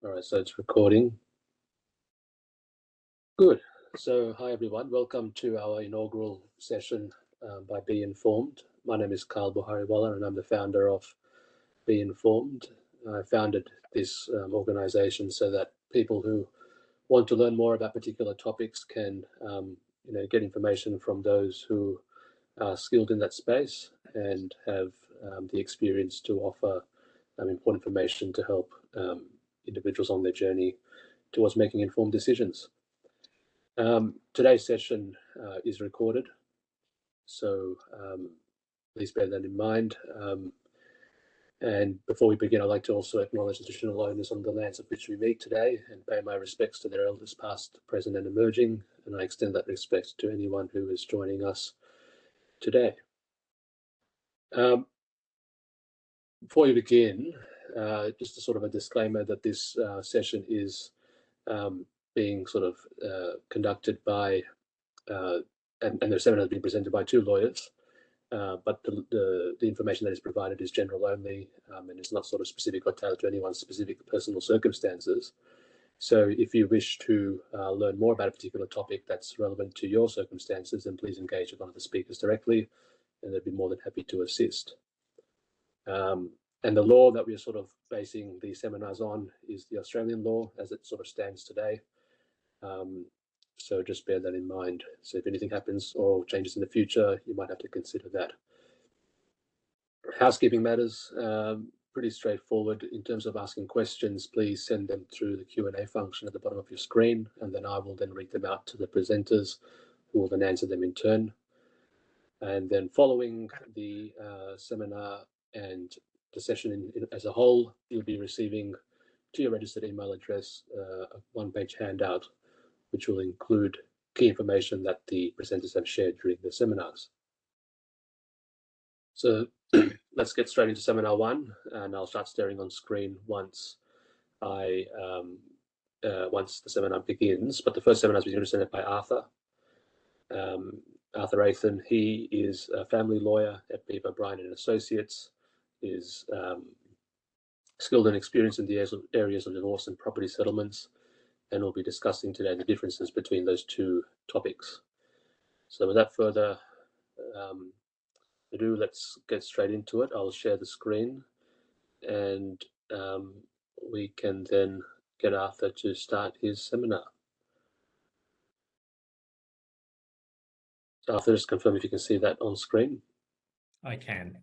All right, so it's recording. Good. So hi everyone, welcome to our inaugural session by Be Informed. My name is Carl Buhariwala and I'm the founder of Be Informed. I founded this organization so that people who want to learn more about particular topics can get information from those who are skilled in that space and have the experience to offer important information to help individuals on their journey towards making informed decisions. Today's session is recorded, so please bear that in mind. And before we begin, I'd like to also acknowledge the traditional owners on the lands of which we meet today and pay my respects to their elders past, present and emerging, and I extend that respect to anyone who is joining us today. Before we begin, just a sort of a disclaimer that this session is being sort of conducted by, and the seminar has been presented by two lawyers, but the information that is provided is general only and is not sort of specific or tailored to anyone's specific personal circumstances. So if you wish to learn more about a particular topic that's relevant to your circumstances, then please engage with one of the speakers directly, and they'd be more than happy to assist. And the law that we're sort of basing these seminars on is the Australian law as it sort of stands today. So just bear that in mind. So if anything happens or changes in the future, you might have to consider that. Housekeeping matters, pretty straightforward. In terms of asking questions, please send them through the Q&A function at the bottom of your screen, and then I will then read them out to the presenters, who will then answer them in turn. And then following the seminar and the session as a whole, you'll be receiving to your registered email address a one-page handout, which will include key information that the presenters have shared during the seminars. So let's get straight into seminar one, and I'll start staring on screen once once the seminar begins. But the first seminar is being presented by Arthur. Arthur Athan. He is a family lawyer at Maeve, O'Brien and Associates. Is skilled and experienced in the areas of divorce and property settlements, and we'll be discussing today the differences between those two topics. So without further ado, let's get straight into it. I'll share the screen, and we can then get Arthur to start his seminar. Arthur, just confirm if you can see that on screen. I can.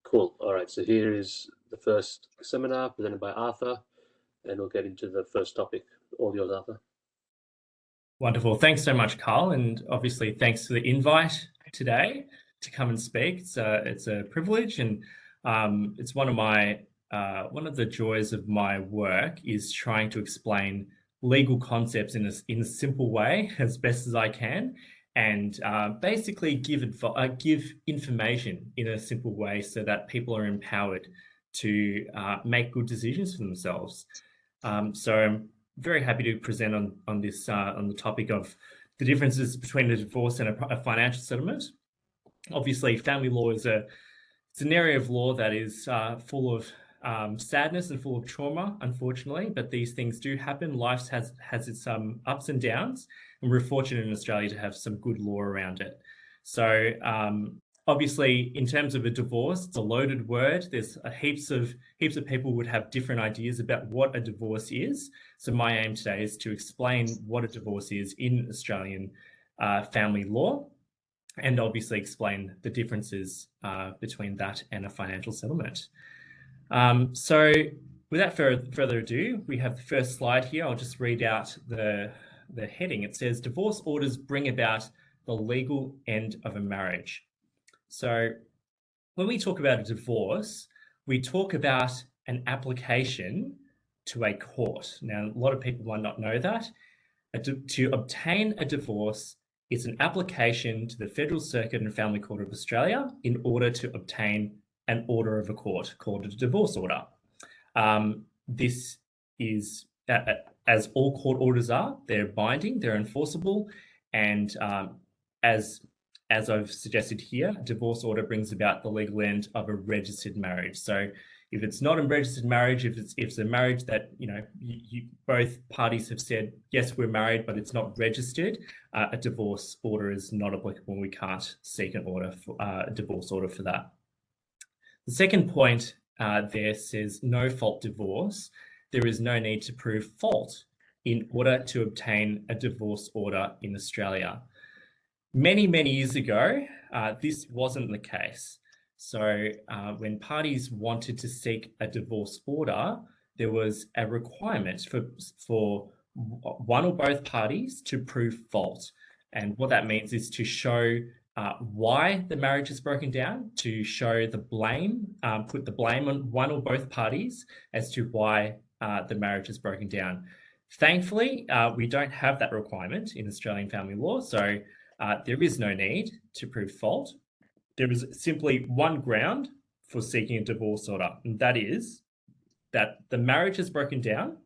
Cool. All right, so here is the first seminar presented by Arthur, and we'll get into the first topic. All yours, Arthur. Wonderful. Thanks so much, Carl, and obviously thanks for the invite today to come and speak. It's a privilege, and it's one of the joys of my work is trying to explain legal concepts in a simple way as best as I can, and basically give information in a simple way so that people are empowered to make good decisions for themselves. So I'm very happy to present on the topic of the differences between a divorce and a financial settlement. Obviously, family law it's an area of law that is full of sadness and full of trauma, unfortunately, but these things do happen. Life has its ups and downs, and we're fortunate in Australia to have some good law around it. So obviously, in terms of a divorce, it's a loaded word. There's heaps of people would have different ideas about what a divorce is. So my aim today is to explain what a divorce is in Australian family law, and obviously explain the differences between that and a financial settlement. So without further ado, we have the first slide here. I'll just read out the heading. It says, divorce orders bring about the legal end of a marriage. So when we talk about a divorce, we talk about an application to a court. Now, a lot of people might not know that. To obtain a divorce, it's an application to the Federal Circuit and Family Court of Australia in order to obtain an order of a court called a divorce order. This is, as all court orders are, they're binding, they're enforceable, and as I've suggested here, a divorce order brings about the legal end of a registered marriage. So If it's not a registered marriage, if it's a marriage that both parties have said yes, we're married, but it's not registered, a divorce order is not applicable. We can't seek an order for a divorce order for that. The second point there says no fault divorce. There is no need to prove fault in order to obtain a divorce order in Australia. Many years ago, this wasn't the case. So when parties wanted to seek a divorce order, there was a requirement for one or both parties to prove fault. And what that means is to show why the marriage is broken down, to show the blame, put the blame on one or both parties as to why the marriage is broken down. Thankfully, we don't have that requirement in Australian family law, so there is no need to prove fault. There is simply one ground for seeking a divorce order, and that is that the marriage is broken down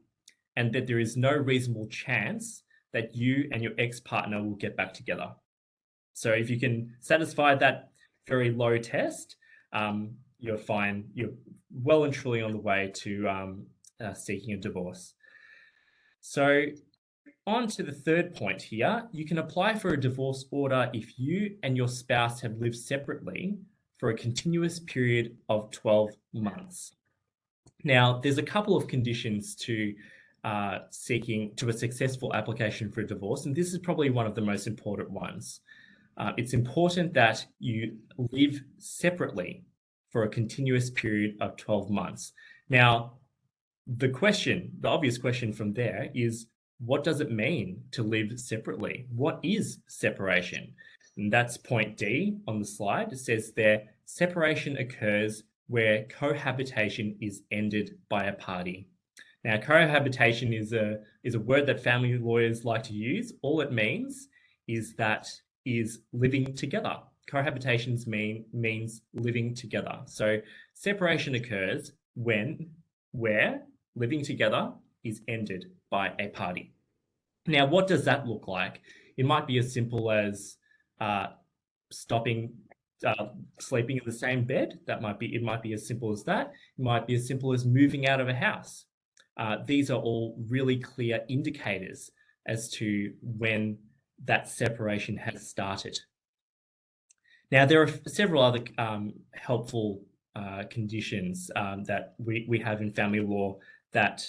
and that there is no reasonable chance that you and your ex-partner will get back together. So if you can satisfy that very low test, you're fine. You're well and truly on the way to seeking a divorce. So on to the third point here. You can apply for a divorce order if you and your spouse have lived separately for a continuous period of 12 months. Now, there's a couple of conditions to seeking a successful application for a divorce, and this is probably one of the most important ones. It's important that you live separately for a continuous period of 12 months. Now, the obvious question from there is, what does it mean to live separately? What is separation? And that's point D on the slide. It says there, separation occurs where cohabitation is ended by a party. Now, cohabitation is a word that family lawyers like to use. All it means is living together. Cohabitation means living together. So separation occurs where living together is ended by a party. Now, what does that look like? It might be as simple as stopping sleeping in the same bed. It might be as simple as that. It might be as simple as moving out of a house. These are all really clear indicators as to when that separation has started. Now, there are several other helpful conditions that we have in family law that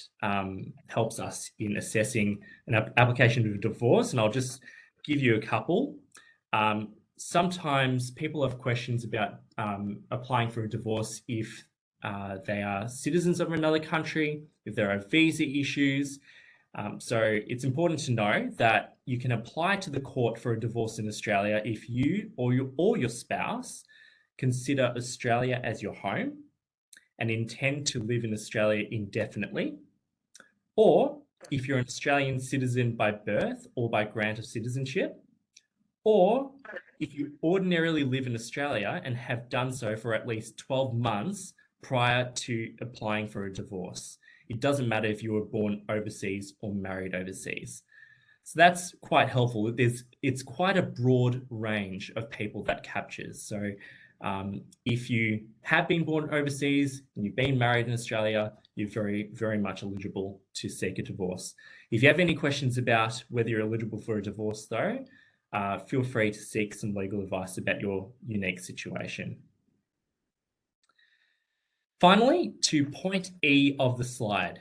helps us in assessing an application of a divorce, and I'll just give you a couple. Sometimes people have questions about applying for a divorce if they are citizens of another country, if there are visa issues. So it's important to know that you can apply to the court for a divorce in Australia if you or your spouse consider Australia as your home and intend to live in Australia indefinitely, or if you're an Australian citizen by birth or by grant of citizenship, or if you ordinarily live in Australia and have done so for at least 12 months prior to applying for a divorce. It doesn't matter if you were born overseas or married overseas. So that's quite helpful. It's quite a broad range of people that captures. So if you have been born overseas and you've been married in Australia, you're very, very much eligible to seek a divorce. If you have any questions about whether you're eligible for a divorce though, feel free to seek some legal advice about your unique situation. Finally, to point E of the slide,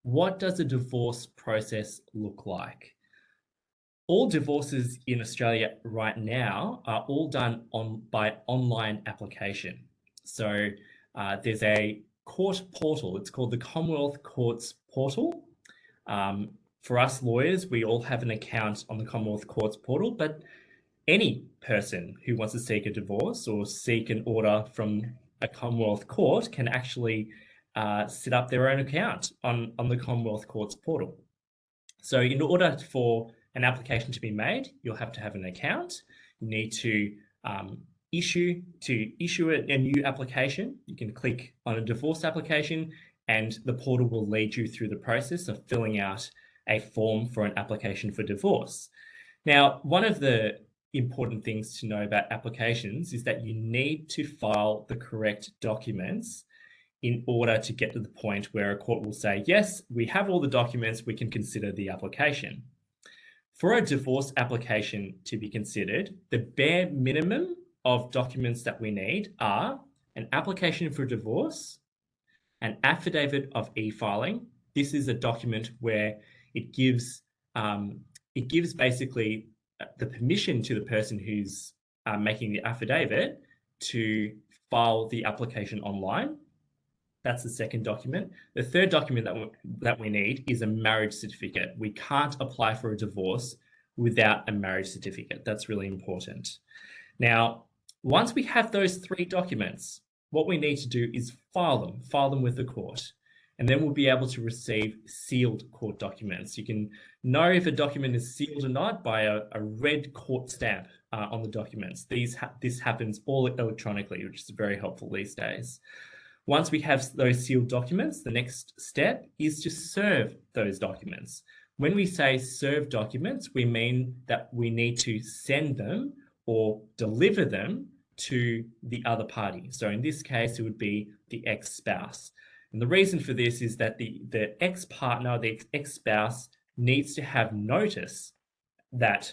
what does a divorce process look like? All divorces in Australia right now are all done by online application. So there's a court portal. It's called the Commonwealth Courts Portal. For us lawyers, we all have an account on the Commonwealth Courts Portal, but any person who wants to seek a divorce or seek an order from a Commonwealth Court can actually set up their own account on the Commonwealth Courts Portal. So in order for an application to be made, you'll have to have an account. You need to issue a new application. You can click on a divorce application and the portal will lead you through the process of filling out a form for an application for divorce. Now, one of the important things to know about applications is that you need to file the correct documents in order to get to the point where a court will say, yes, we have all the documents, we can consider the application. For a divorce application to be considered, the bare minimum of documents that we need are an application for divorce, an affidavit of e-filing. This is a document where it gives basically the permission to the person who's making the affidavit to file the application online. That's the second document. The third document that we need is a marriage certificate. We can't apply for a divorce without a marriage certificate. That's really important. Now, once we have those three documents, what we need to do is file them with the court. And then we'll be able to receive sealed court documents. You can know if a document is sealed or not by a red court stamp on the documents. This happens all electronically, which is very helpful these days. Once we have those sealed documents, the next step is to serve those documents. When we say serve documents, we mean that we need to send them or deliver them to the other party. So in this case, it would be the ex-spouse. And the reason for this is that the ex-partner, the ex-spouse, needs to have notice that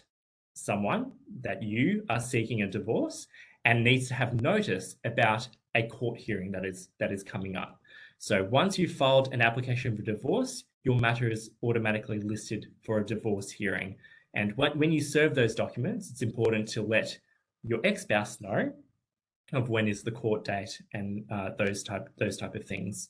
you are seeking a divorce, and needs to have notice about a court hearing that is coming up. So once you've filed an application for divorce, your matter is automatically listed for a divorce hearing. And when you serve those documents, it's important to let your ex-spouse know of when is the court date and those type of things.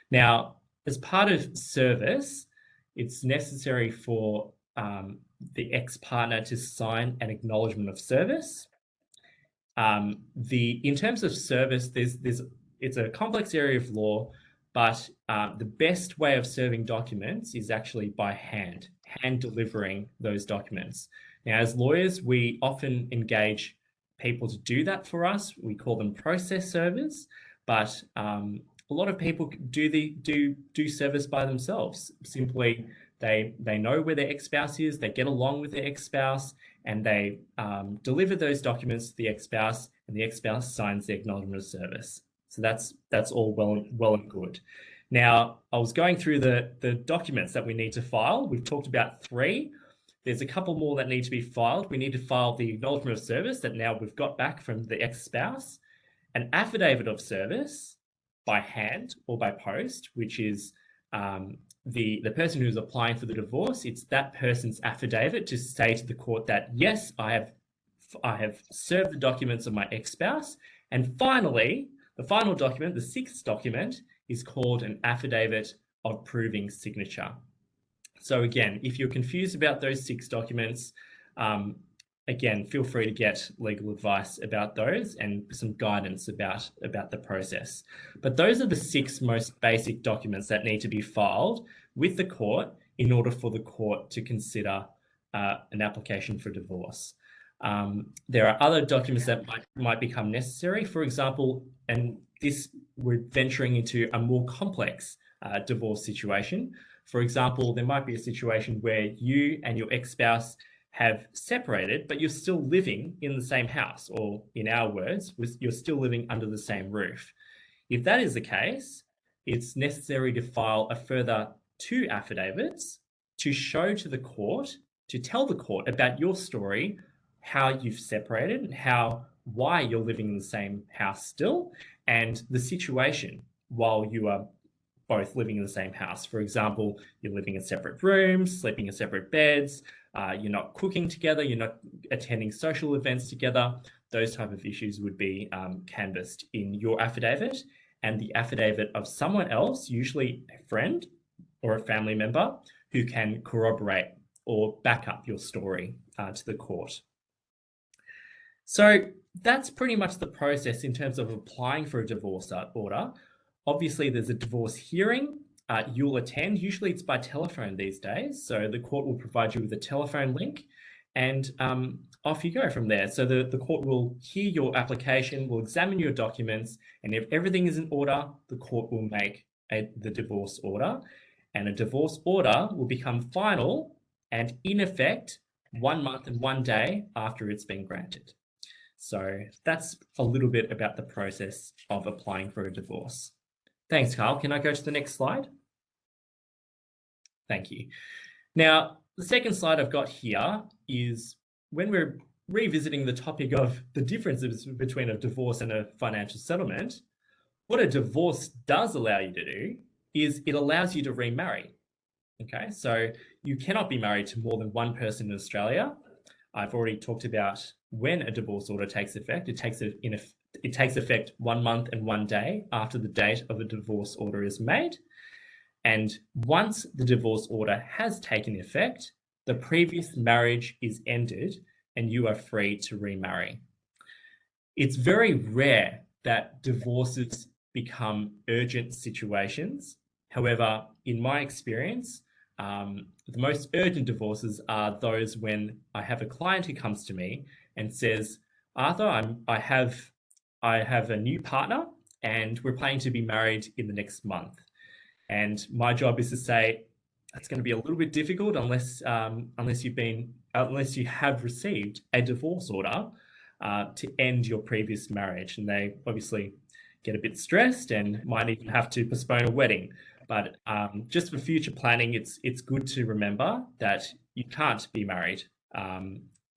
Now, as part of service, it's necessary for the ex-partner to sign an acknowledgement of service. In terms of service, it's a complex area of law, but the best way of serving documents is actually by hand delivering those documents. Now, as lawyers, we often engage people to do that for us. We call them process servers, but a lot of people do service by themselves. Simply, they know where their ex-spouse is, they get along with their ex-spouse, and they deliver those documents to the ex-spouse, and the ex-spouse signs the acknowledgement of service. So that's all well and good. Now, I was going through the documents that we need to file. We've talked about 3. There's a couple more that need to be filed. We need to file the acknowledgement of service that now we've got back from the ex-spouse, an affidavit of service by hand or by post, which is the person who's applying for the divorce. It's that person's affidavit to say to the court that, yes, I have served the documents of my ex-spouse. And finally, the final document, the 6th document, is called an affidavit of proving signature. So again, if you're confused about those 6 documents, again, feel free to get legal advice about those and some guidance about the process. But those are the 6 most basic documents that need to be filed with the court in order for the court to consider an application for divorce. There are other documents that might become necessary. For example, and we're venturing into a more complex divorce situation. For example, there might be a situation where you and your ex-spouse have separated, but you're still living in the same house, or in our words, you're still living under the same roof. If that is the case, it's necessary to file a further 2 affidavits to show to the court, to tell the court about your story, how you've separated, and why you're living in the same house still, and the situation while you are both living in the same house. For example, you're living in separate rooms, sleeping in separate beds, you're not cooking together, you're not attending social events together. Those type of issues would be canvassed in your affidavit, and the affidavit of someone else, usually a friend or a family member, who can corroborate or back up your story to the court. So that's pretty much the process in terms of applying for a divorce order. Obviously, there's a divorce hearing you'll attend. Usually it's by telephone these days. So the court will provide you with a telephone link, and off you go from there. So the court will hear your application, will examine your documents, and if everything is in order, the court will make the divorce order. And a divorce order will become final and in effect 1 month and 1 day after it's been granted. So that's a little bit about the process of applying for a divorce. Thanks, Carl. Can I go to the next slide? Thank you. Now, the second slide I've got here is when we're revisiting the topic of the differences between a divorce and a financial settlement, what a divorce does allow you to do is it allows you to remarry. Okay, so you cannot be married to more than one person in Australia. I've already talked about when a divorce order takes effect. It takes effect 1 month and 1 day after the date of a divorce order is made. And once the divorce order has taken effect, the previous marriage is ended and you are free to remarry. It's very rare that divorces become urgent situations. However, in my experience, the most urgent divorces are those when I have a client who comes to me and says, Arthur, I have a new partner and we're planning to be married in the next month. And my job is to say, it's going to be a little bit difficult unless you have received a divorce order to end your previous marriage. And they obviously get a bit stressed and might even have to postpone a wedding. But just for future planning, it's good to remember that you can't be married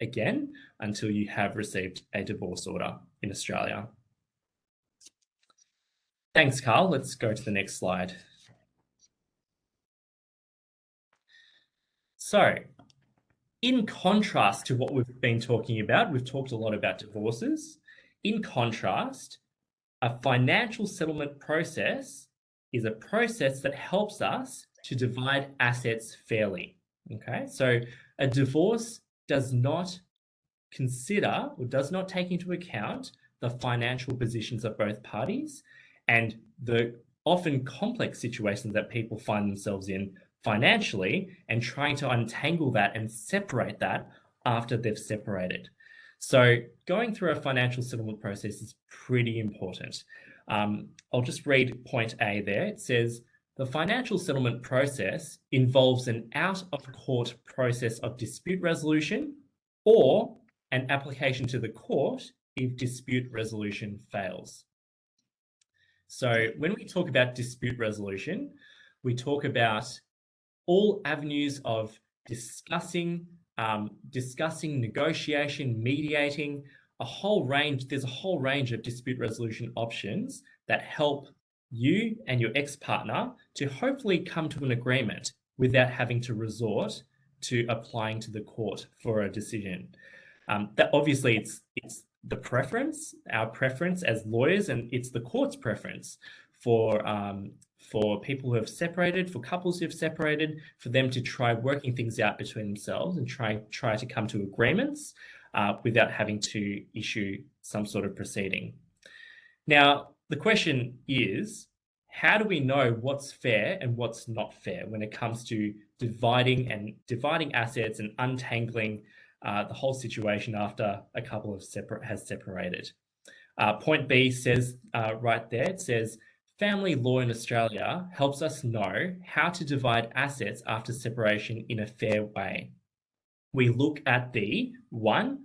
again until you have received a divorce order in Australia. Thanks, Carl. Let's go to the next slide. So, in contrast to what we've been talking about, we've talked a lot about divorces. In contrast, a financial settlement process is a process that helps us to divide assets fairly. Okay, so a divorce does not consider or does not take into account the financial positions of both parties and the often complex situations that people find themselves in financially, and trying to untangle that and separate that after they've separated. So going through a financial settlement process is pretty important. I'll just read point A there. It says, the financial settlement process involves an out-of-court process of dispute resolution or an application to the court if dispute resolution fails. So when we talk about dispute resolution, we talk about all avenues of discussing, negotiation, mediating, there's a whole range of dispute resolution options that help you and your ex-partner to hopefully come to an agreement without having to resort to applying to the court for a decision. That obviously it's the preference, our preference as lawyers, and it's the court's preference for people who have separated, for couples who have separated, for them to try working things out between themselves and try to come to agreements without having to issue some sort of proceeding. Now, the question is, how do we know what's fair and what's not fair when it comes to dividing assets and untangling the whole situation after a couple has separated? Point B says right there, it says, family law in Australia helps us know how to divide assets after separation in a fair way. We look at the 1,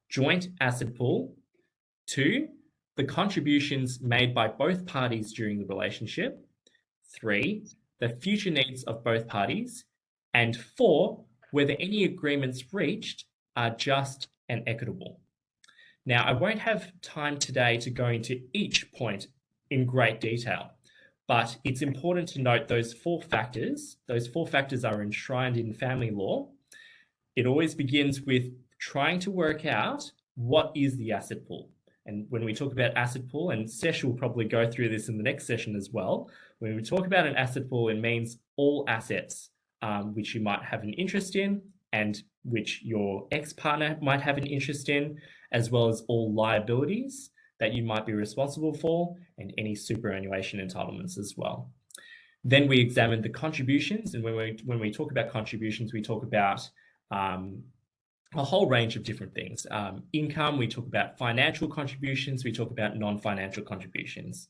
joint asset pool, 2, the contributions made by both parties during the relationship, 3, the future needs of both parties, and 4, whether any agreements reached are just and equitable. Now, I won't have time today to go into each point in great detail, but it's important to note those 4 factors. Those 4 factors are enshrined in family law. It always begins with trying to work out what is the asset pool. And when we talk about asset pool, and Sesh will probably go through this in the next session as well, when we talk about an asset pool, it means all assets which you might have an interest in and which your ex-partner might have an interest in, as well as all liabilities that you might be responsible for and any superannuation entitlements as well. Then we examine the contributions, and when we talk about contributions, we talk about a whole range of different things. Income, we talk about financial contributions, we talk about non-financial contributions.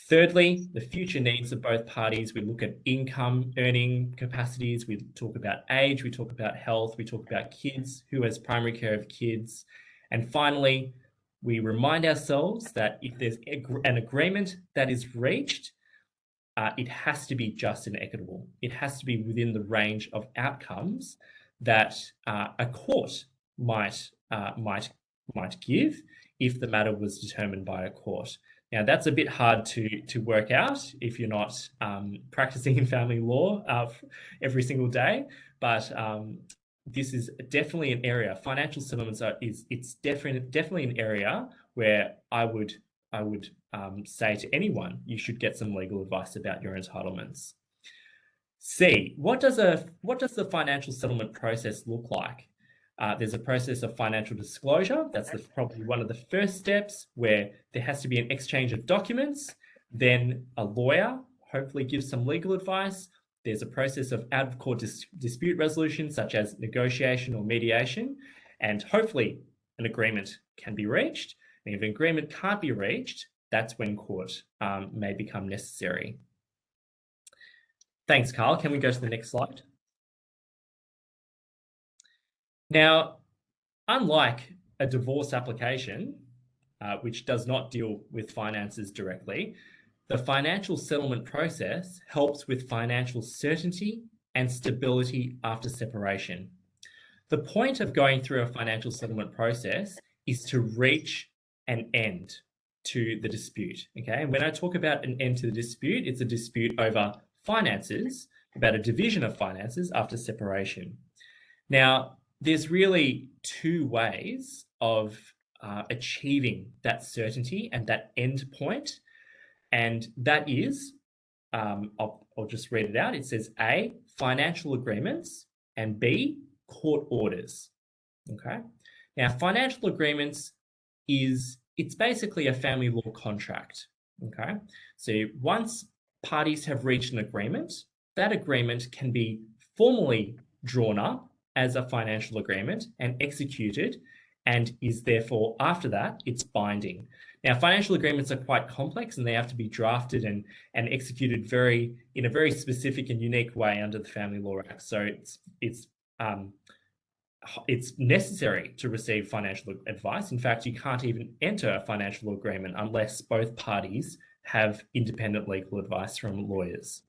Thirdly, the future needs of both parties. We look at income, earning capacities, we talk about age, we talk about health, we talk about kids, who has primary care of kids. And finally, we remind ourselves that if there's an agreement that is reached, it has to be just and equitable. It has to be within the range of outcomes that a court might give if the matter was determined by a court. Now, that's a bit hard to work out if you're not practicing in family law every single day, but this is definitely an area. Financial settlements it's definitely an area where I would say to anyone, you should get some legal advice about your entitlements. C, what does the financial settlement process look like? There's a process of financial disclosure. That's probably one of the first steps, where there has to be an exchange of documents. Then a lawyer hopefully gives some legal advice. There's a process of out-of-court dispute resolution, such as negotiation or mediation, and hopefully an agreement can be reached. And if an agreement can't be reached, that's when court may become necessary. Thanks, Carl. Can we go to the next slide? Now, unlike a divorce application, which does not deal with finances directly, the financial settlement process helps with financial certainty and stability after separation. The point of going through a financial settlement process is to reach an end to the dispute, okay? And when I talk about an end to the dispute, it's a dispute over finances, about a division of finances after separation. Now, there's really two ways of achieving that certainty and that end point, and that is, I'll just read it out. It says A, financial agreements, and B, court orders. Okay. Now, financial agreements it's basically a family law contract. Okay. So once parties have reached an agreement, that agreement can be formally drawn up as a financial agreement and executed, and is therefore, after that, it's binding. Now, financial agreements are quite complex, and they have to be drafted and executed in a very specific and unique way under the Family Law Act. So it's necessary to receive financial advice. In fact, you can't even enter a financial agreement unless both parties have independent legal advice from lawyers.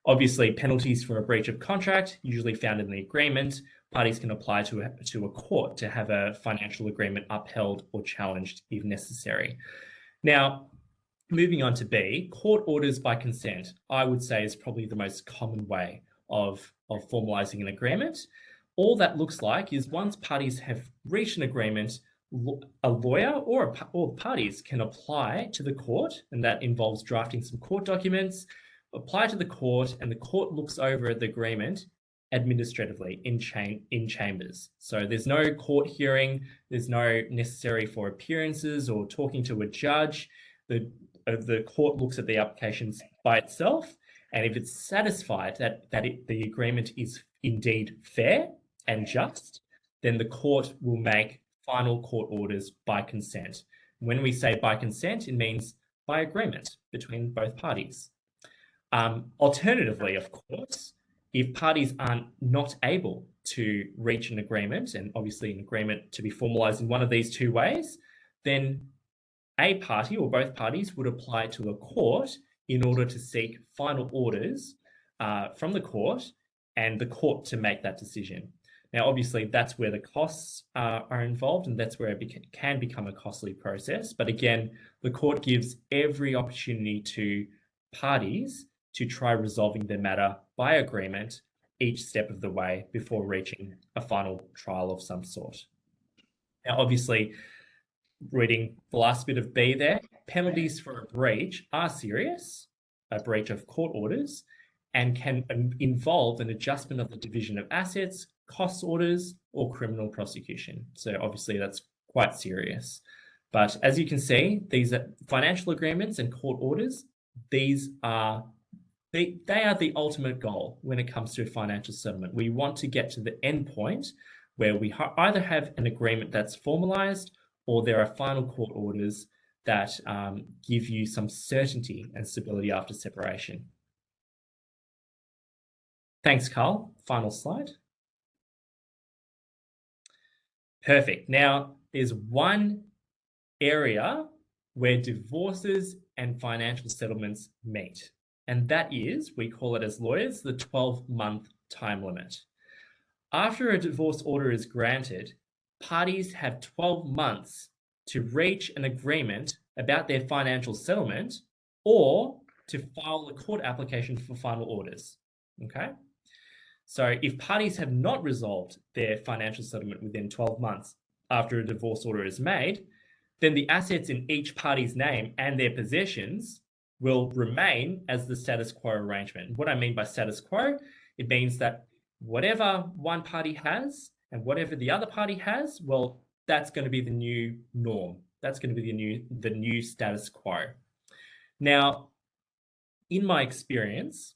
Obviously, penalties for a breach of contract, usually found in the agreement. Parties can apply to a court to have a financial agreement upheld or challenged if necessary. Now, moving on to B, court orders by consent, I would say, is probably the most common way of formalizing an agreement. All that looks like is, once parties have reached an agreement, a lawyer or parties can apply to the court, and that involves drafting some court documents, apply to the court, and the court looks over the agreement administratively in chambers. So there's no court hearing, there's no necessary for appearances or talking to a judge. The court looks at the applications by itself, and if it's satisfied that the agreement is indeed fair and just, then the court will make final court orders by consent. When we say by consent, it means by agreement between both parties. Alternatively, of course, if parties are not able to reach an agreement, and obviously an agreement to be formalized in one of these two ways, then a party or both parties would apply to a court in order to seek final orders from the court, and the court to make that decision. Now, obviously, that's where the costs are involved, and that's where it can become a costly process. But again, the court gives every opportunity to parties to try resolving their matter by agreement each step of the way before reaching a final trial of some sort. Now, obviously, reading the last bit of B there, penalties for a breach are serious, a breach of court orders, and can involve an adjustment of the division of assets, cost orders, or criminal prosecution. So obviously that's quite serious. But as you can see, these are financial agreements and court orders. They are the ultimate goal when it comes to financial settlement. We want to get to the end point where we either have an agreement that's formalized, or there are final court orders that give you some certainty and stability after separation. Thanks, Carl. Final slide. Perfect. Now, there's one area where divorces and financial settlements meet, and that is, we call it as lawyers, the 12-month time limit. After a divorce order is granted, parties have 12 months to reach an agreement about their financial settlement or to file a court application for final orders. Okay? So if parties have not resolved their financial settlement within 12 months after a divorce order is made, then the assets in each party's name and their possessions will remain as the status quo arrangement. What I mean by status quo, it means that whatever one party has and whatever the other party has, well, that's going to be the new norm. That's going to be the new status quo. Now, in my experience,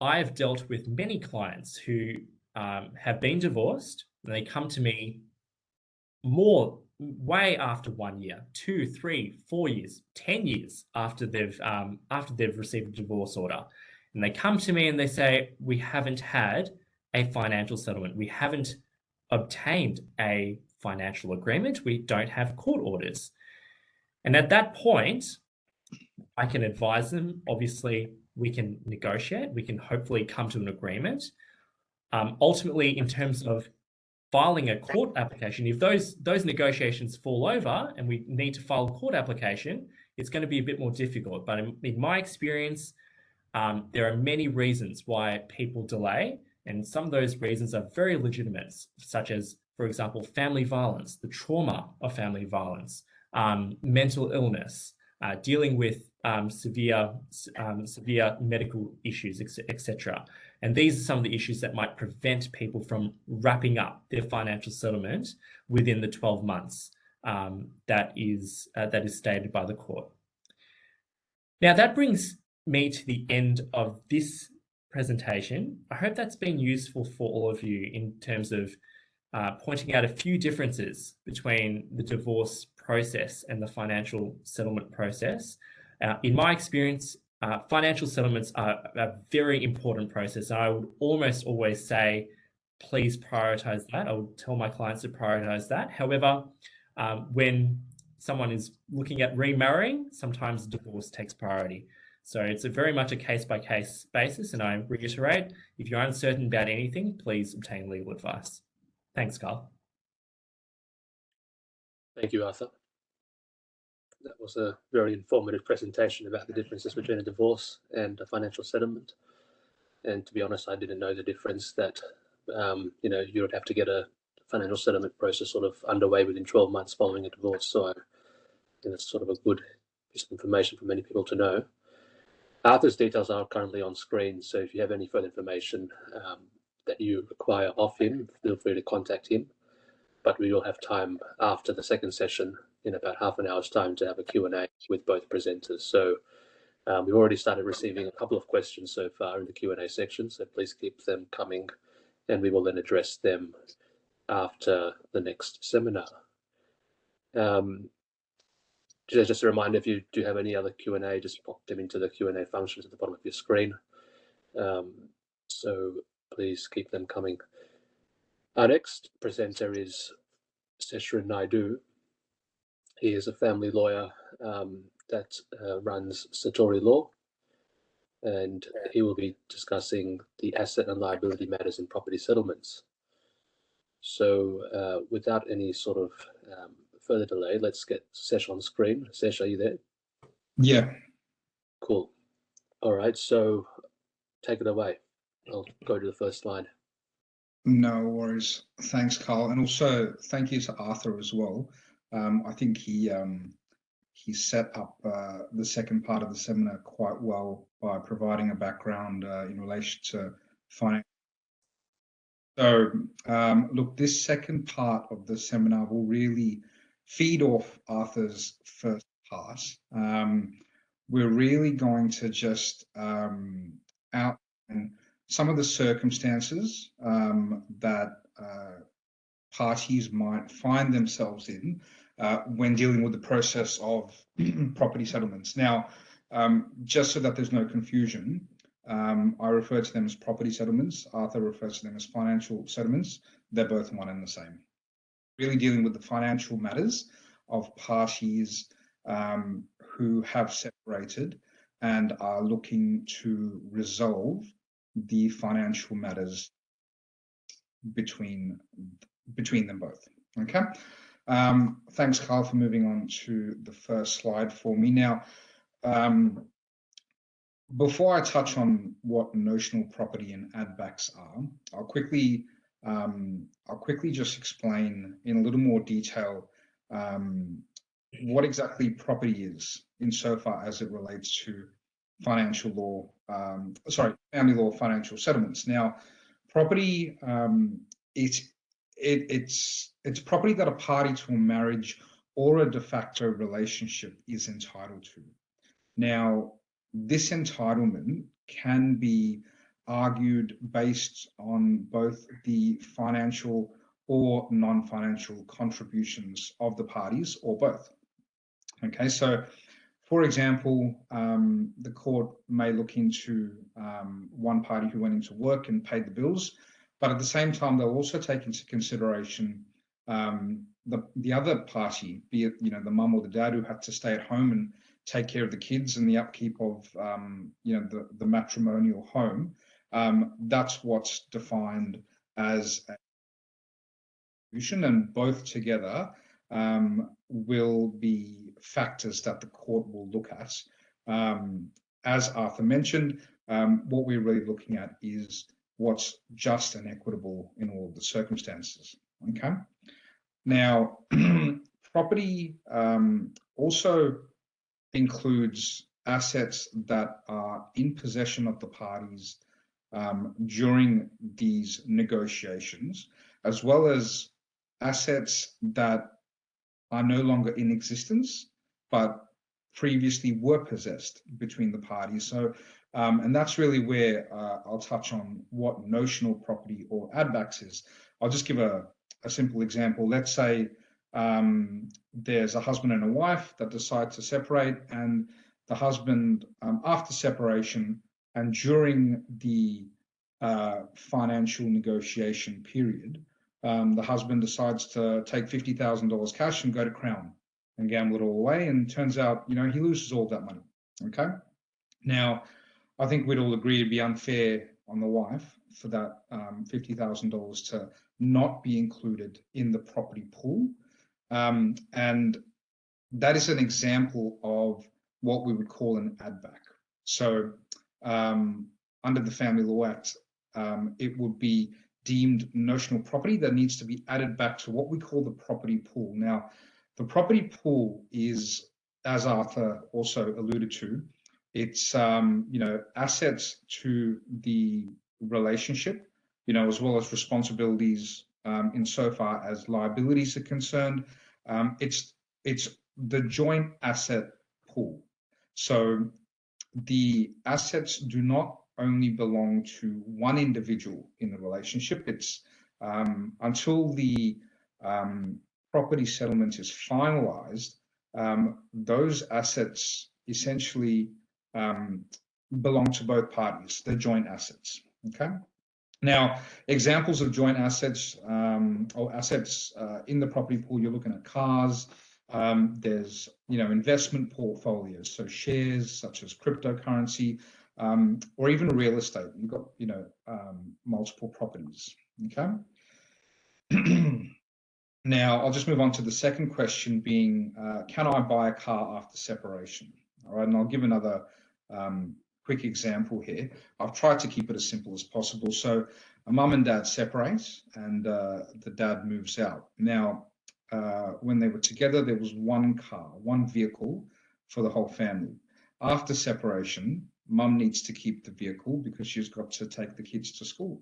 I've dealt with many clients who have been divorced, and they come to me way after 1 year, 2, 3, 4 years, 10 years after they've received a divorce order. And they come to me and they say, we haven't had a financial settlement. We haven't obtained a financial agreement. We don't have court orders. And at that point, I can advise them. Obviously, we can negotiate. We can hopefully come to an agreement. Ultimately, in terms of filing a court application, if those negotiations fall over and we need to file a court application, it's going to be a bit more difficult. But in my experience, there are many reasons why people delay, and some of those reasons are very legitimate, such as, for example, family violence, the trauma of family violence, mental illness, dealing with severe medical issues, etc. And these are some of the issues that might prevent people from wrapping up their financial settlement within the 12 months that is stated by the court. Now, that brings me to the end of this presentation. I hope that's been useful for all of you in terms of pointing out a few differences between the divorce process and the financial settlement process. In my experience, financial settlements are a very important process. And I would almost always say, please prioritize that. I would tell my clients to prioritize that. However, when someone is looking at remarrying, sometimes divorce takes priority. So it's very much a case-by-case basis. And I reiterate, if you're uncertain about anything, please obtain legal advice. Thanks, Carl. Thank you, Arthur. That was a very informative presentation about the differences between a divorce and a financial settlement. And to be honest, I didn't know the difference that you would have to get a financial settlement process sort of underway within 12 months following a divorce. So I think it's sort of a good piece of information for many people to know. Arthur's details are currently on screen, so if you have any further information that you require of him, feel free to contact him. But we will have time after the second session in about half an hour's time to have a Q&A with both presenters. So we've already started receiving a couple of questions so far in the Q&A section, so please keep them coming, and we will then address them after the next seminar. Just a reminder, if you do have any other Q&A, just pop them into the Q&A functions at the bottom of your screen. So please keep them coming. Our next presenter is Seshrin Naidoo. He is a family lawyer that runs Satori Law, and he will be discussing the asset and liability matters in property settlements. So without any sort of further delay, let's get Sesh on screen. Sesh, are you there? Yeah. Cool. All right, so take it away. I'll go to the first slide. No worries. Thanks, Carl. And also thank you to Arthur as well. I think he set up the second part of the seminar quite well by providing a background in relation to finance. So look, this second part of the seminar will really feed off Arthur's first part. We're really going to just outline some of the circumstances that parties might find themselves in when dealing with the process of property settlements. Now, just so that there's no confusion, I refer to them as property settlements. Arthur refers to them as financial settlements. They're both one and the same. Really dealing with the financial matters of parties who have separated and are looking to resolve the financial matters between them both. Okay. Thanks, Carl, for moving on to the first slide for me. Now, before I touch on what notional property and add-backs are, I'll quickly just explain in a little more detail what exactly property is insofar as it relates to financial law, family law financial settlements. Now, property, it's property that a party to a marriage or a de facto relationship is entitled to. Now, this entitlement can be argued based on both the financial or non-financial contributions of the parties, or both. Okay, so for example, the court may look into one party who went into work and paid the bills, but at the same time, they'll also take into consideration the other party, be it the mum or the dad, who had to stay at home and take care of the kids and the upkeep of the matrimonial home. That's what's defined as a contribution, and both together will be factors that the court will look at. As Arthur mentioned, what we're really looking at is what's just and equitable in all of the circumstances. Okay. Now, property also includes assets that are in possession of the parties during these negotiations, as well as assets that are no longer in existence, but previously were possessed between the parties. So, and that's really where I'll touch on what notional property or add-backs is. I'll just give a simple example. Let's say there's a husband and a wife that decide to separate, and the husband, after separation and during the financial negotiation period, the husband decides to take $50,000 cash and go to Crown and gamble it all away, and turns out, he loses all of that money. Okay. Now, I think we'd all agree it'd be unfair on the wife for that $50,000 to not be included in the property pool. And that is an example of what we would call an add-back. So under the Family Law Act, it would be deemed notional property that needs to be added back to what we call the property pool. Now, the property pool is, as Arthur also alluded to, it's assets to the relationship, as well as responsibilities insofar as liabilities are concerned. It's the joint asset pool. So the assets do not only belong to one individual in the relationship. It's until the property settlement is finalized, those assets essentially belong to both parties. They're joint assets. Okay. Now, examples of joint assets or assets in the property pool, you're looking at cars. There's investment portfolios, so shares such as cryptocurrency, or even real estate. You've got multiple properties. Okay. Now, I'll just move on to the second question, being can I buy a car after separation? All right, and I'll give another quick example here. I've tried to keep it as simple as possible. So a mum and dad separate, and the dad moves out. Now, when they were together, there was one car, one vehicle for the whole family. After separation, mum needs to keep the vehicle because she's got to take the kids to school.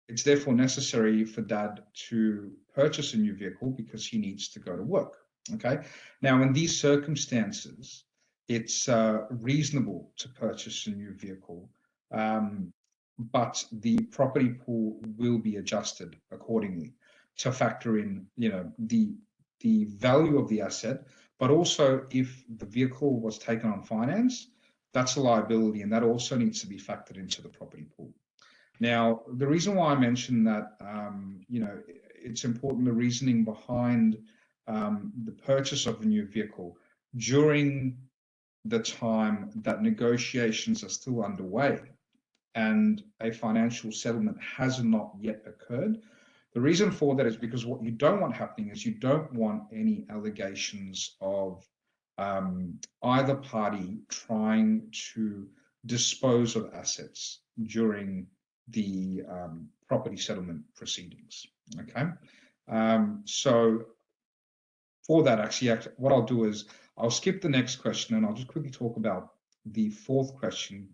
It's therefore necessary for dad to purchase a new vehicle because he needs to go to work. Okay. Now, in these circumstances, it's reasonable to purchase a new vehicle, but the property pool will be adjusted accordingly to factor in, the value of the asset, but also if the vehicle was taken on finance, that's a liability, and that also needs to be factored into the property pool. Now, the reason why I mentioned that, it's important, the reasoning behind the purchase of a new vehicle during the time that negotiations are still underway and a financial settlement has not yet occurred. The reason for that is because what you don't want happening is you don't want any allegations of either party trying to dispose of assets during the property settlement proceedings. Okay, so for that, actually, what I'll do is I'll skip the next question and I'll just quickly talk about the fourth question,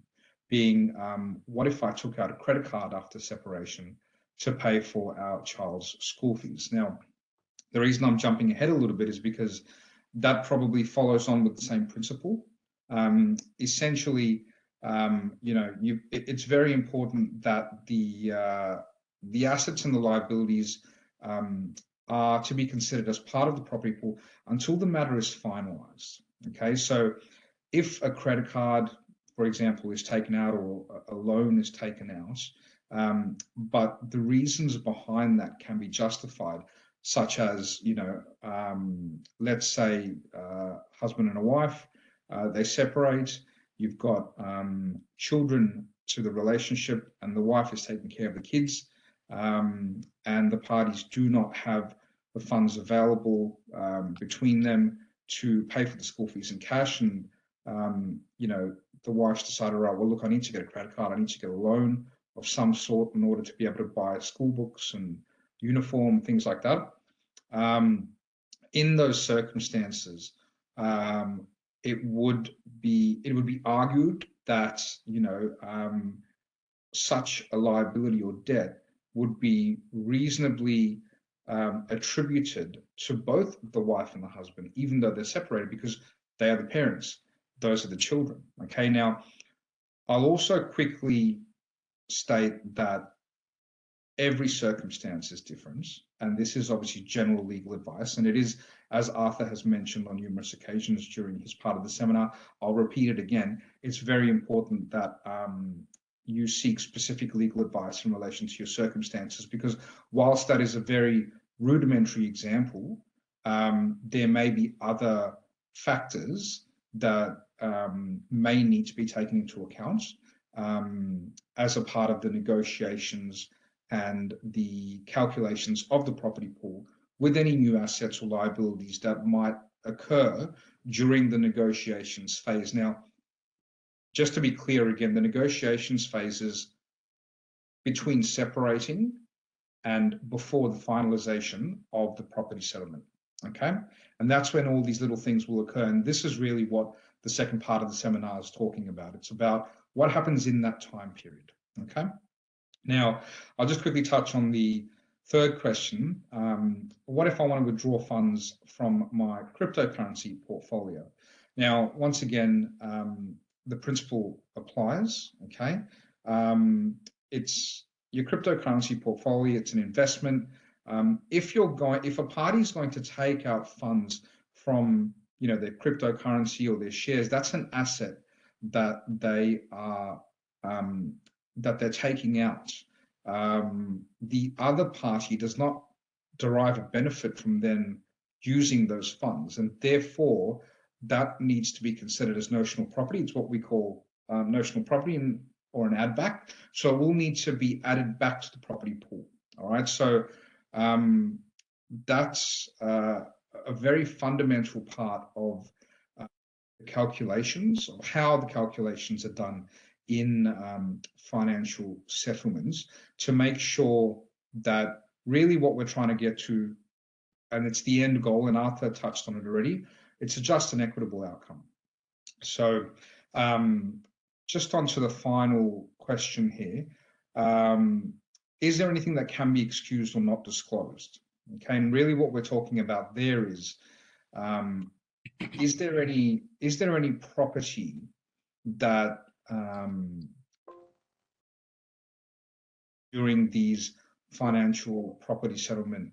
being what if I took out a credit card after separation to pay for our child's school fees? Now, the reason I'm jumping ahead a little bit is because that probably follows on with the same principle. Essentially, it's very important that the assets and the liabilities are to be considered as part of the property pool until the matter is finalized. Okay, so if a credit card, for example, is taken out or a loan is taken out, but the reasons behind that can be justified, such as, let's say husband and a wife, they separate, you've got children to the relationship and the wife is taking care of the kids, and the parties do not have the funds available between them to pay for the school fees in cash, and the wife's decided, right, well, look, I need to get a credit card, I need to get a loan of some sort in order to be able to buy school books and uniform, things like that. In those circumstances, it would be argued that such a liability or debt would be reasonably attributed to both the wife and the husband, even though they're separated, because they are the parents, those are the children. Okay, now I'll also quickly state that every circumstance is different, and this is obviously general legal advice, and it is, as Arthur has mentioned on numerous occasions during his part of the seminar, I'll repeat it again, it's very important that you seek specific legal advice in relation to your circumstances, because whilst that is a very rudimentary example, there may be other factors that may need to be taken into account as a part of the negotiations and the calculations of the property pool with any new assets or liabilities that might occur during the negotiations phase. Now, just to be clear again, the negotiations phase is between separating and before the finalization of the property settlement, okay? And that's when all these little things will occur. And this is really what the second part of the seminar is talking about. It's about what happens in that time period, okay? Now, I'll just quickly touch on the third question. What if I want to withdraw funds from my cryptocurrency portfolio? Now, once again, the principle applies, okay? It's your cryptocurrency portfolio, it's an investment. If a party is going to take out funds from their cryptocurrency or their shares, that's an asset that they are that they're taking out. The other party does not derive a benefit from them using those funds, and therefore that needs to be considered as notional property. It's what we call notional property or an add back. So it will need to be added back to the property pool. All right. So that's a very fundamental part of the calculations, of how the calculations are done in financial settlements, to make sure that really what we're trying to get to, and it's the end goal, and Arthur touched on it already, it's a just and equitable outcome. So just on to the final question here. Is there anything that can be excused or not disclosed? Okay, and really what we're talking about there is there any property that during these financial property settlement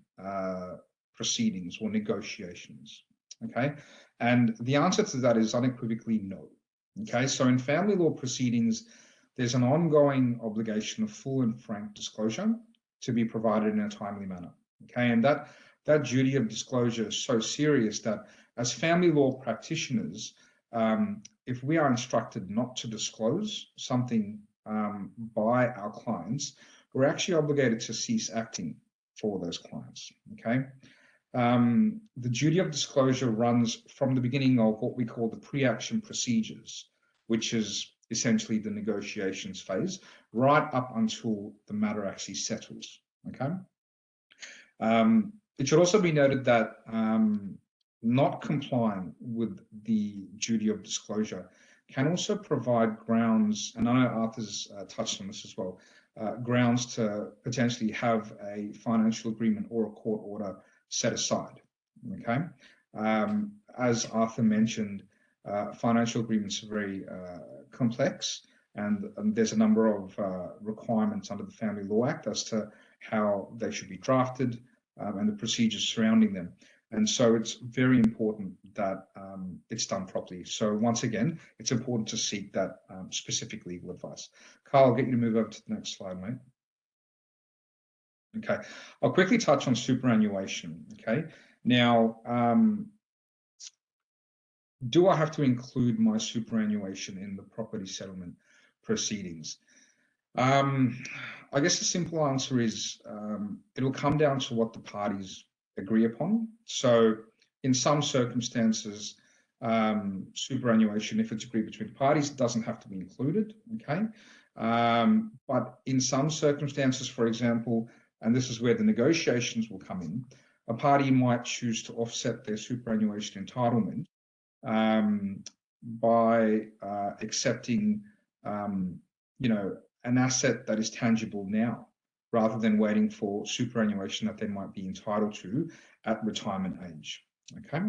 proceedings or negotiations? Okay, and the answer to that is unequivocally no. Okay, so in family law proceedings, there's an ongoing obligation of full and frank disclosure to be provided in a timely manner. Okay, and that duty of disclosure is so serious that as family law practitioners, if we are instructed not to disclose something by our clients, we're actually obligated to cease acting for those clients, okay? The duty of disclosure runs from the beginning of what we call the pre-action procedures, which is essentially the negotiations phase, right up until the matter actually settles, okay? It should also be noted that not complying with the duty of disclosure can also provide grounds, and I know Arthur's touched on this as well, grounds to potentially have a financial agreement or a court order set aside, okay? As Arthur mentioned, financial agreements are very complex, and there's a number of requirements under the Family Law Act as to how they should be drafted and the procedures surrounding them. And so it's very important that it's done properly. So once again, it's important to seek that specific legal advice. Carl, I'll get you to move over to the next slide, mate. Okay, I'll quickly touch on superannuation, okay? Now, do I have to include my superannuation in the property settlement proceedings? I guess the simple answer is it'll come down to what the parties agree upon. So in some circumstances, superannuation, if it's agreed between parties, doesn't have to be included, okay? But in some circumstances, for example, and this is where the negotiations will come in, a party might choose to offset their superannuation entitlement by accepting, an asset that is tangible now, rather than waiting for superannuation that they might be entitled to at retirement age. Okay,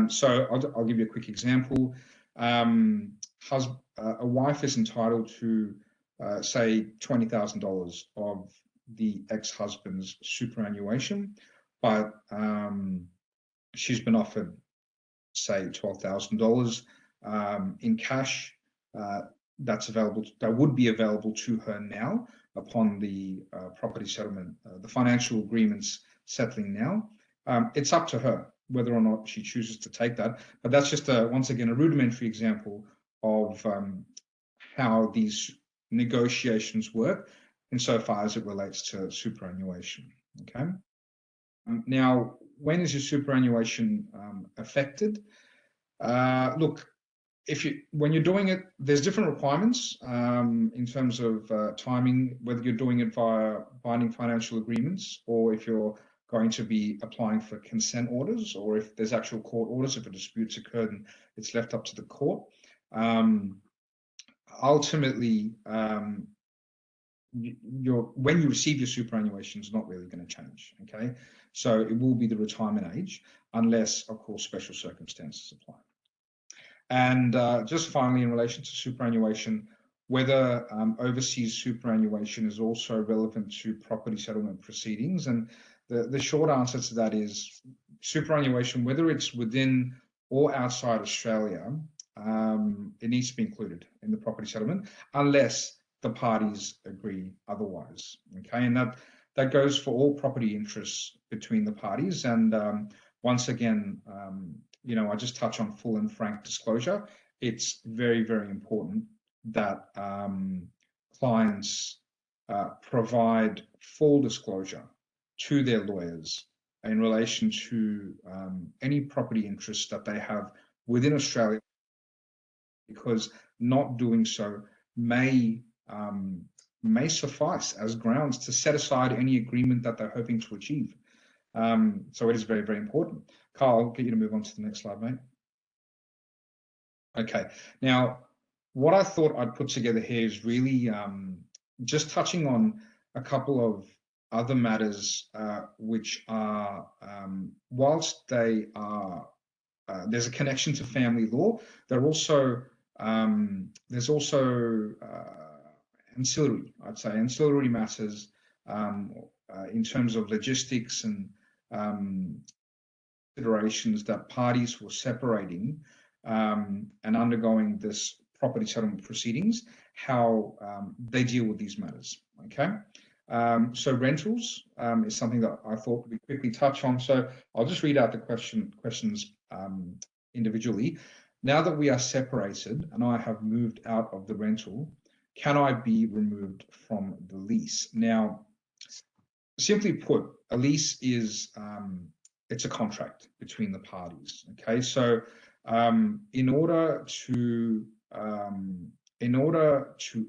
so I'll give you a quick example. A wife is entitled to, say, $20,000 of the ex-husband's superannuation, but she's been offered, say, $12,000 in cash. That would be available to her now upon the property settlement, the financial agreements settling now. It's up to her whether or not she chooses to take that, but that's just once again a rudimentary example of how these negotiations work insofar as it relates to superannuation. Okay. Now, when is your superannuation affected? Look, when you're doing it, there's different requirements in terms of timing, whether you're doing it via binding financial agreements, or if you're going to be applying for consent orders, or if there's actual court orders, if a dispute's occurred and it's left up to the court. Ultimately, when you receive your superannuation is not really going to change, okay? So it will be the retirement age, unless, of course, special circumstances apply. And just finally, in relation to superannuation, whether overseas superannuation is also relevant to property settlement proceedings. And the short answer to that is superannuation, whether it's within or outside Australia, it needs to be included in the property settlement, unless the parties agree otherwise, okay? And that goes for all property interests between the parties. And once again, I just touch on full and frank disclosure. It's very, very important that clients provide full disclosure to their lawyers in relation to any property interests that they have within Australia, because not doing so may suffice as grounds to set aside any agreement that they're hoping to achieve. So it is very, very important. Carl, I'll get you to move on to the next slide, mate. Okay, now what I thought I'd put together here is really just touching on a couple of other matters which are, whilst they are, there's a connection to family law, there's also ancillary matters in terms of logistics and considerations that parties who are separating and undergoing this property settlement proceedings, how they deal with these matters, okay? So rentals is something that I thought we quickly touch on. So I'll just read out the questions individually. now that we are separated and I have moved out of the rental, can I be removed from the lease? Now, simply put, a lease is it's a contract between the parties. Okay, so in order to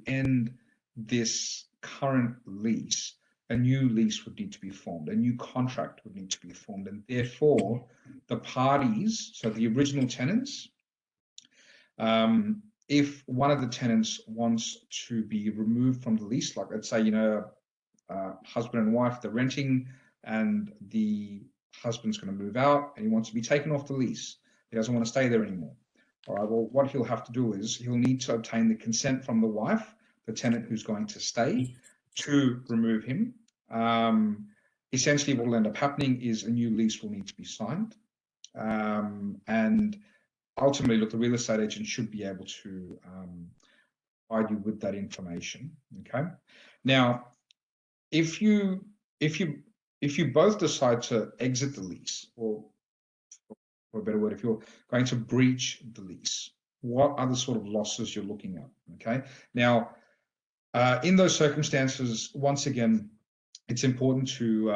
end this current lease, a new lease would need to be formed, a new contract would need to be formed, and therefore the parties, so the original tenants, if one of the tenants wants to be removed from the lease, like let's say, husband and wife, they're renting, and the husband's going to move out and he wants to be taken off the lease. He doesn't want to stay there anymore. All right, well, what he'll have to do is he'll need to obtain the consent from the wife, the tenant who's going to stay, to remove him. Essentially, what will end up happening is a new lease will need to be signed. And ultimately, look, the real estate agent should be able to provide you with that information. Okay. Now, if you both decide to exit the lease, or for a better word, if you're going to breach the lease, what are the sort of losses you're looking at? Okay. Now, in those circumstances, once again, it's important to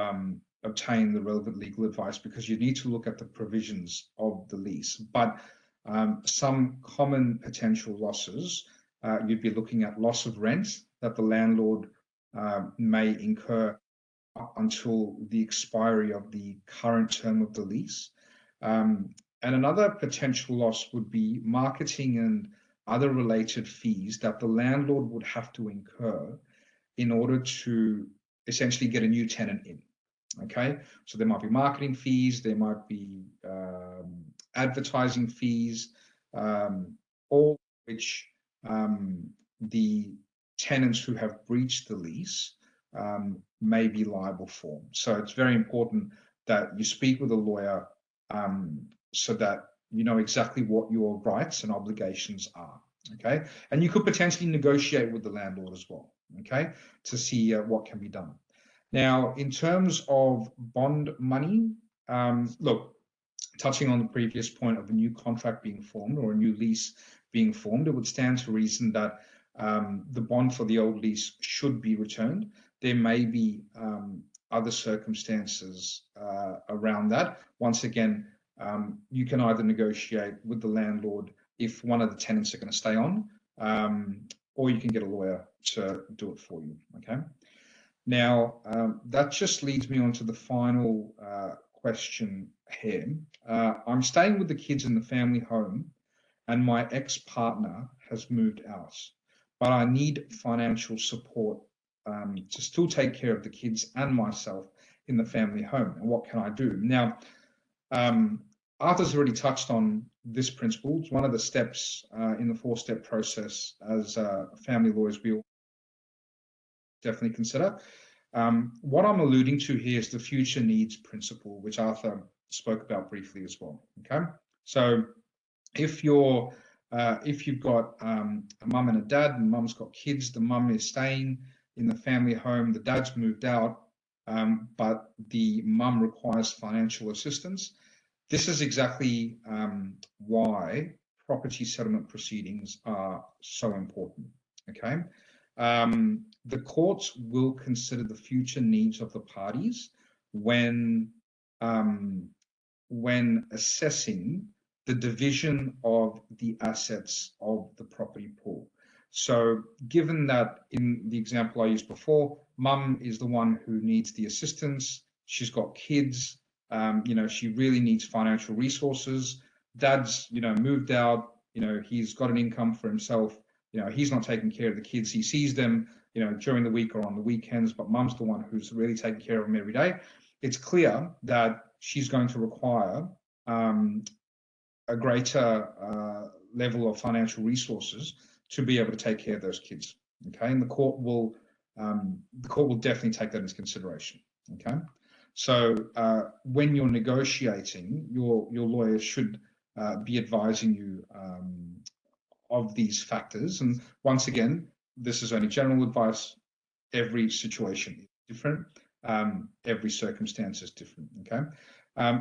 obtain the relevant legal advice, because you need to look at the provisions of the lease. But some common potential losses, you'd be looking at loss of rent that the landlord may incur up until the expiry of the current term of the lease. And another potential loss would be marketing and other related fees that the landlord would have to incur in order to essentially get a new tenant in. Okay, so there might be marketing fees, there might be advertising fees, all which the tenants who have breached the lease may be liable for. So it's very important that you speak with a lawyer so that you know exactly what your rights and obligations are. Okay, and you could potentially negotiate with the landlord as well. Okay, to see what can be done. Now, in terms of bond money, look, touching on the previous point of a new contract being formed or a new lease being formed, it would stand to reason that the bond for the old lease should be returned. There may be other circumstances around that. Once again, you can either negotiate with the landlord if one of the tenants are going to stay on, or you can get a lawyer to do it for you. Okay. Now, that just leads me on to the final question here. I'm staying with the kids in the family home, and my ex-partner has moved out, but I need financial support to still take care of the kids and myself in the family home. And what can I do? Now, Arthur's already touched on this principle. It's one of the steps in the 4-step process as family lawyers we all definitely consider. What I'm alluding to here is the future needs principle, which Arthur spoke about briefly as well. Okay, so if you've got a mum and a dad, and mum's got kids, the mum is staying in the family home, the dad's moved out, but the mum requires financial assistance. This is exactly why property settlement proceedings are so important. Okay. The courts will consider the future needs of the parties when assessing the division of the assets of the property pool. So given that in the example I used before, mum is the one who needs the assistance, she's got kids, she really needs financial resources. Dad's, moved out, he's got an income for himself. He's not taking care of the kids. He sees them, during the week or on the weekends, but mum's the one who's really taking care of them every day. It's clear that she's going to require a greater level of financial resources to be able to take care of those kids. Okay, and the court will definitely take that into consideration. Okay, so when you're negotiating, your lawyer should be advising you of these factors. And once again, this is only general advice. Every situation is different. Every circumstance is different. Okay.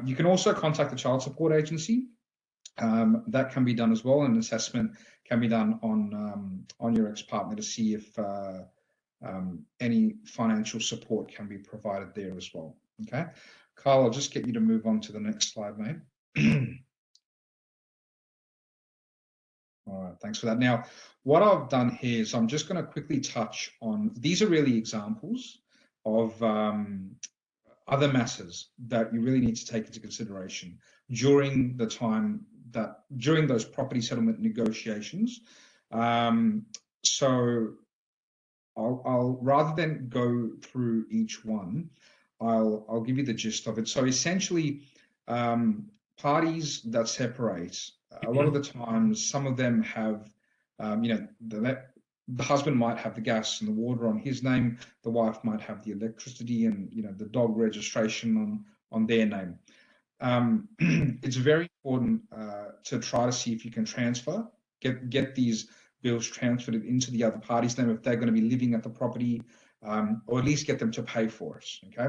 You can also contact the child support agency that can be done as well. An assessment can be done on your ex-partner to see if any financial support can be provided there as well. Okay, Carl, I'll just get you to move on to the next slide, mate. All right, thanks for that. Now, what I've done here is I'm just going to quickly touch on, these are really examples of other matters that you really need to take into consideration during the time that, during those property settlement negotiations. So I'll rather than go through each one, I'll give you the gist of it. So essentially, parties that separate, a lot of the times, some of them have, the husband might have the gas and the water on his name, the wife might have the electricity and the dog registration on their name. It's very important to try to see if you can transfer, get these bills transferred into the other party's name if they're going to be living at the property, or at least get them to pay for it. Okay.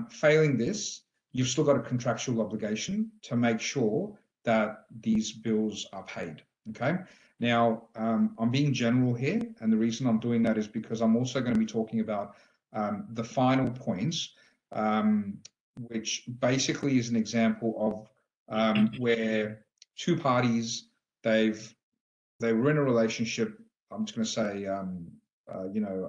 Failing this, you've still got a contractual obligation to make sure that these bills are paid. Okay. Now, I'm being general here, and the reason I'm doing that is because I'm also going to be talking about the final points, which basically is an example of where two parties, they were in a relationship. I'm just going to say,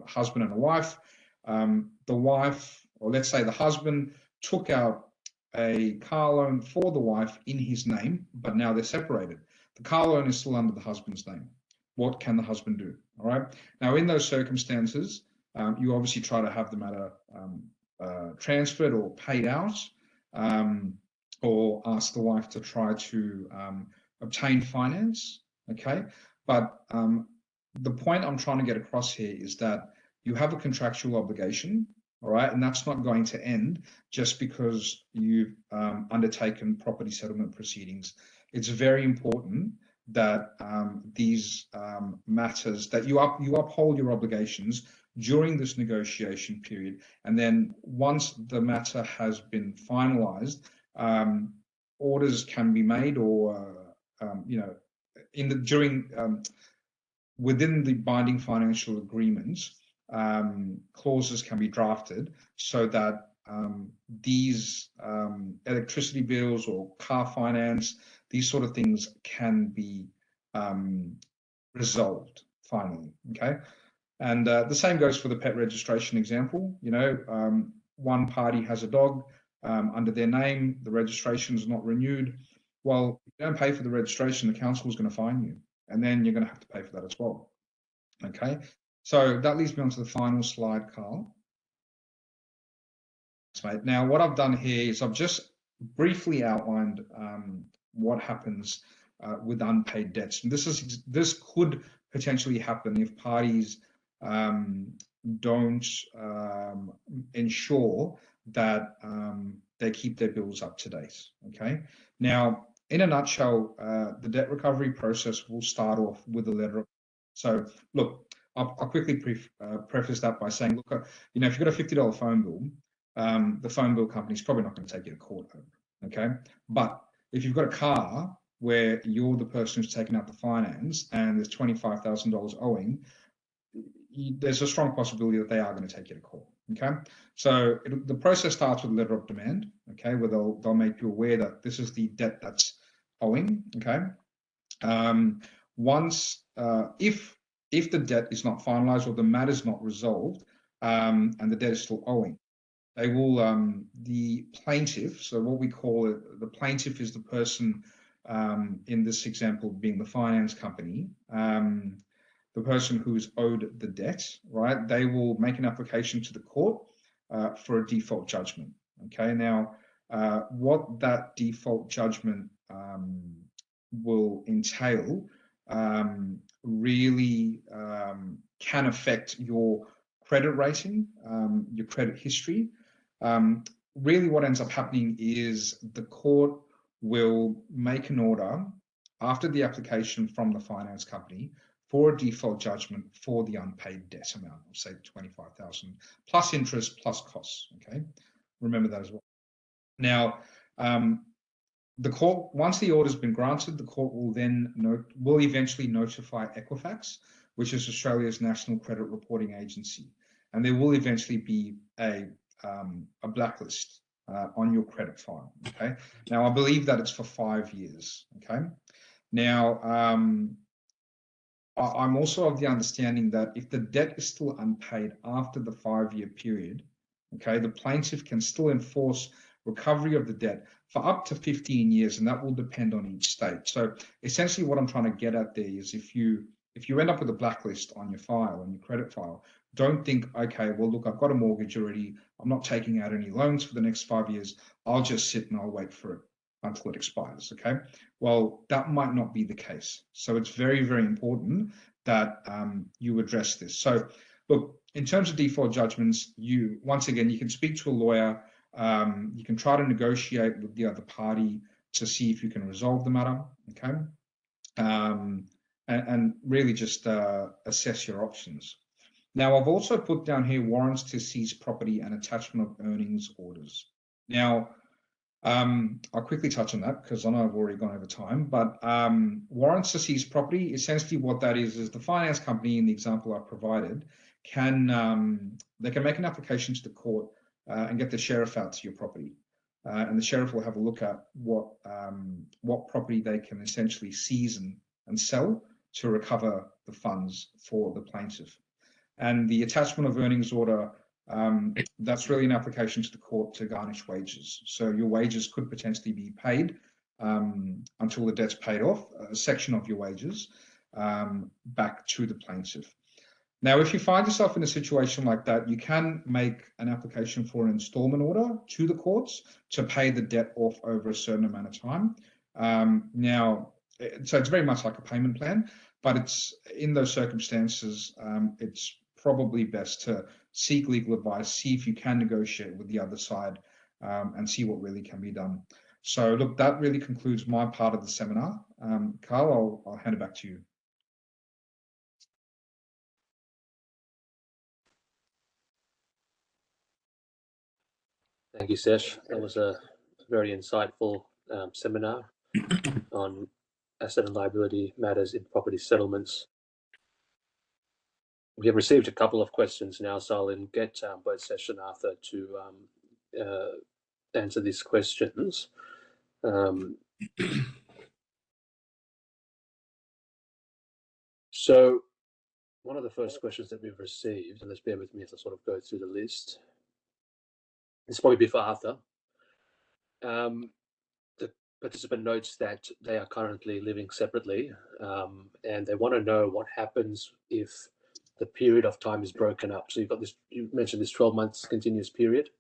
husband and a wife. The wife, or let's say the husband, took out a car loan for the wife in his name, but now they're separated. The car loan is still under the husband's name. What can the husband do? All right. Now, in those circumstances, you obviously try to have the matter transferred or paid out, or ask the wife to try to obtain finance. Okay. But the point I'm trying to get across here is that you have a contractual obligation. All right. And that's not going to end just because you've undertaken property settlement proceedings. It's very important that these matters, that you uphold your obligations during this negotiation period. And then once the matter has been finalized, orders can be made, or, within the binding financial agreements, clauses can be drafted so that these electricity bills or car finance, these sort of things can be resolved finally. Okay. And the same goes for the pet registration example. One party has a dog under their name, the registration is not renewed. Well, if you don't pay for the registration, the council is going to fine you, and then you're going to have to pay for that as well. Okay, so that leads me on to the final slide, Carl. Now, what I've done here is I've just briefly outlined what happens with unpaid debts. And this could potentially happen if parties don't ensure that they keep their bills up to date. Okay. Now, in a nutshell, the debt recovery process will start off with a letter of. So, look, I'll quickly preface that by saying, look, if you've got a $50 phone bill, the phone bill company is probably not going to take you to court over it. Okay. But if you've got a car where you're the person who's taken out the finance and there's $25,000 owing, there's a strong possibility that they are going to take you to court. Okay. So the process starts with a letter of demand. Okay. Where they'll make you aware that this is the debt that's owing. Okay. Once, if the debt is not finalized or the matter is not resolved, and the debt is still owing, they will, the plaintiff, so what we call it, the plaintiff is the person, in this example being the finance company, the person who's owed the debt, right? They will make an application to the court for a default judgment. Okay, now what that default judgment will entail really can affect your credit rating, your credit history. Really what ends up happening is the court will make an order after the application from the finance company for a default judgment for the unpaid debt amount, say 25,000 plus interest plus costs. Okay, remember that as well. Now, the court, once the order's been granted, the court will eventually notify Equifax, which is Australia's national credit reporting agency, and there will eventually be a blacklist on your credit file. Okay. Now, I believe that it's for 5 years. Okay. Now, I'm also of the understanding that if the debt is still unpaid after the 5-year period, okay, the plaintiff can still enforce recovery of the debt for up to 15 years, and that will depend on each state. So essentially what I'm trying to get at there is if you end up with a blacklist on your file, on your credit file, don't think, okay, well, look, I've got a mortgage already. I'm not taking out any loans for the next 5 years. I'll just sit and I'll wait for it until it expires, okay? Well, that might not be the case. So it's very, very important that you address this. So look, in terms of default judgments, once again, you can speak to a lawyer. You can try to negotiate with the other party to see if you can resolve the matter, okay? And really just assess your options. Now, I've also put down here warrants to seize property and attachment of earnings orders. Now, I'll quickly touch on that because I know I've already gone over time, but warrants to seize property, essentially what that is the finance company in the example I provided they can make an application to the court and get the sheriff out to your property. And the sheriff will have a look at what property they can essentially seize and sell to recover the funds for the plaintiff. And the attachment of earnings order, that's really an application to the court to garnish wages. So your wages could potentially be paid until the debt's paid off, a section of your wages back to the plaintiff. Now, if you find yourself in a situation like that, you can make an application for an installment order to the courts to pay the debt off over a certain amount of time. So it's very much like a payment plan, but it's in those circumstances, it's probably best to seek legal advice, see if you can negotiate with the other side, and see what really can be done. So look, that really concludes my part of the seminar. Carl, I'll hand it back to you. Thank you, Sesh. That was a very insightful seminar on asset and liability matters in property settlements. We have received a couple of questions now, so I'll get both Sesh and Arthur to answer these questions. So one of the first questions that we've received, and let's bear with me as I sort of go through the list. This will probably be for Arthur. The participant notes that they are currently living separately, and they want to know what happens if the period of time is broken up. So you've got this, you mentioned this 12 months continuous period.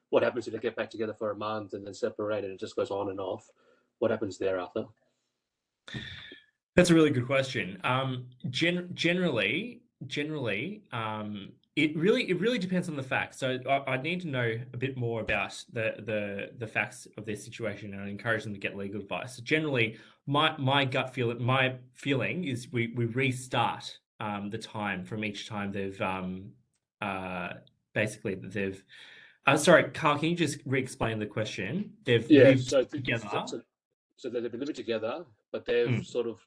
What happens if they get back together for a month and then separate and it just goes on and off? What happens there, Arthur? That's a really good question. Generally, it really depends on the facts. So I need to know a bit more about the facts of their situation, and I encourage them to get legal advice. So generally, my gut feeling, my feeling is we restart the time from each time they've basically they've. Sorry, Carl, can you just re-explain the question? They've lived together. So they've been living together, but they've sort of.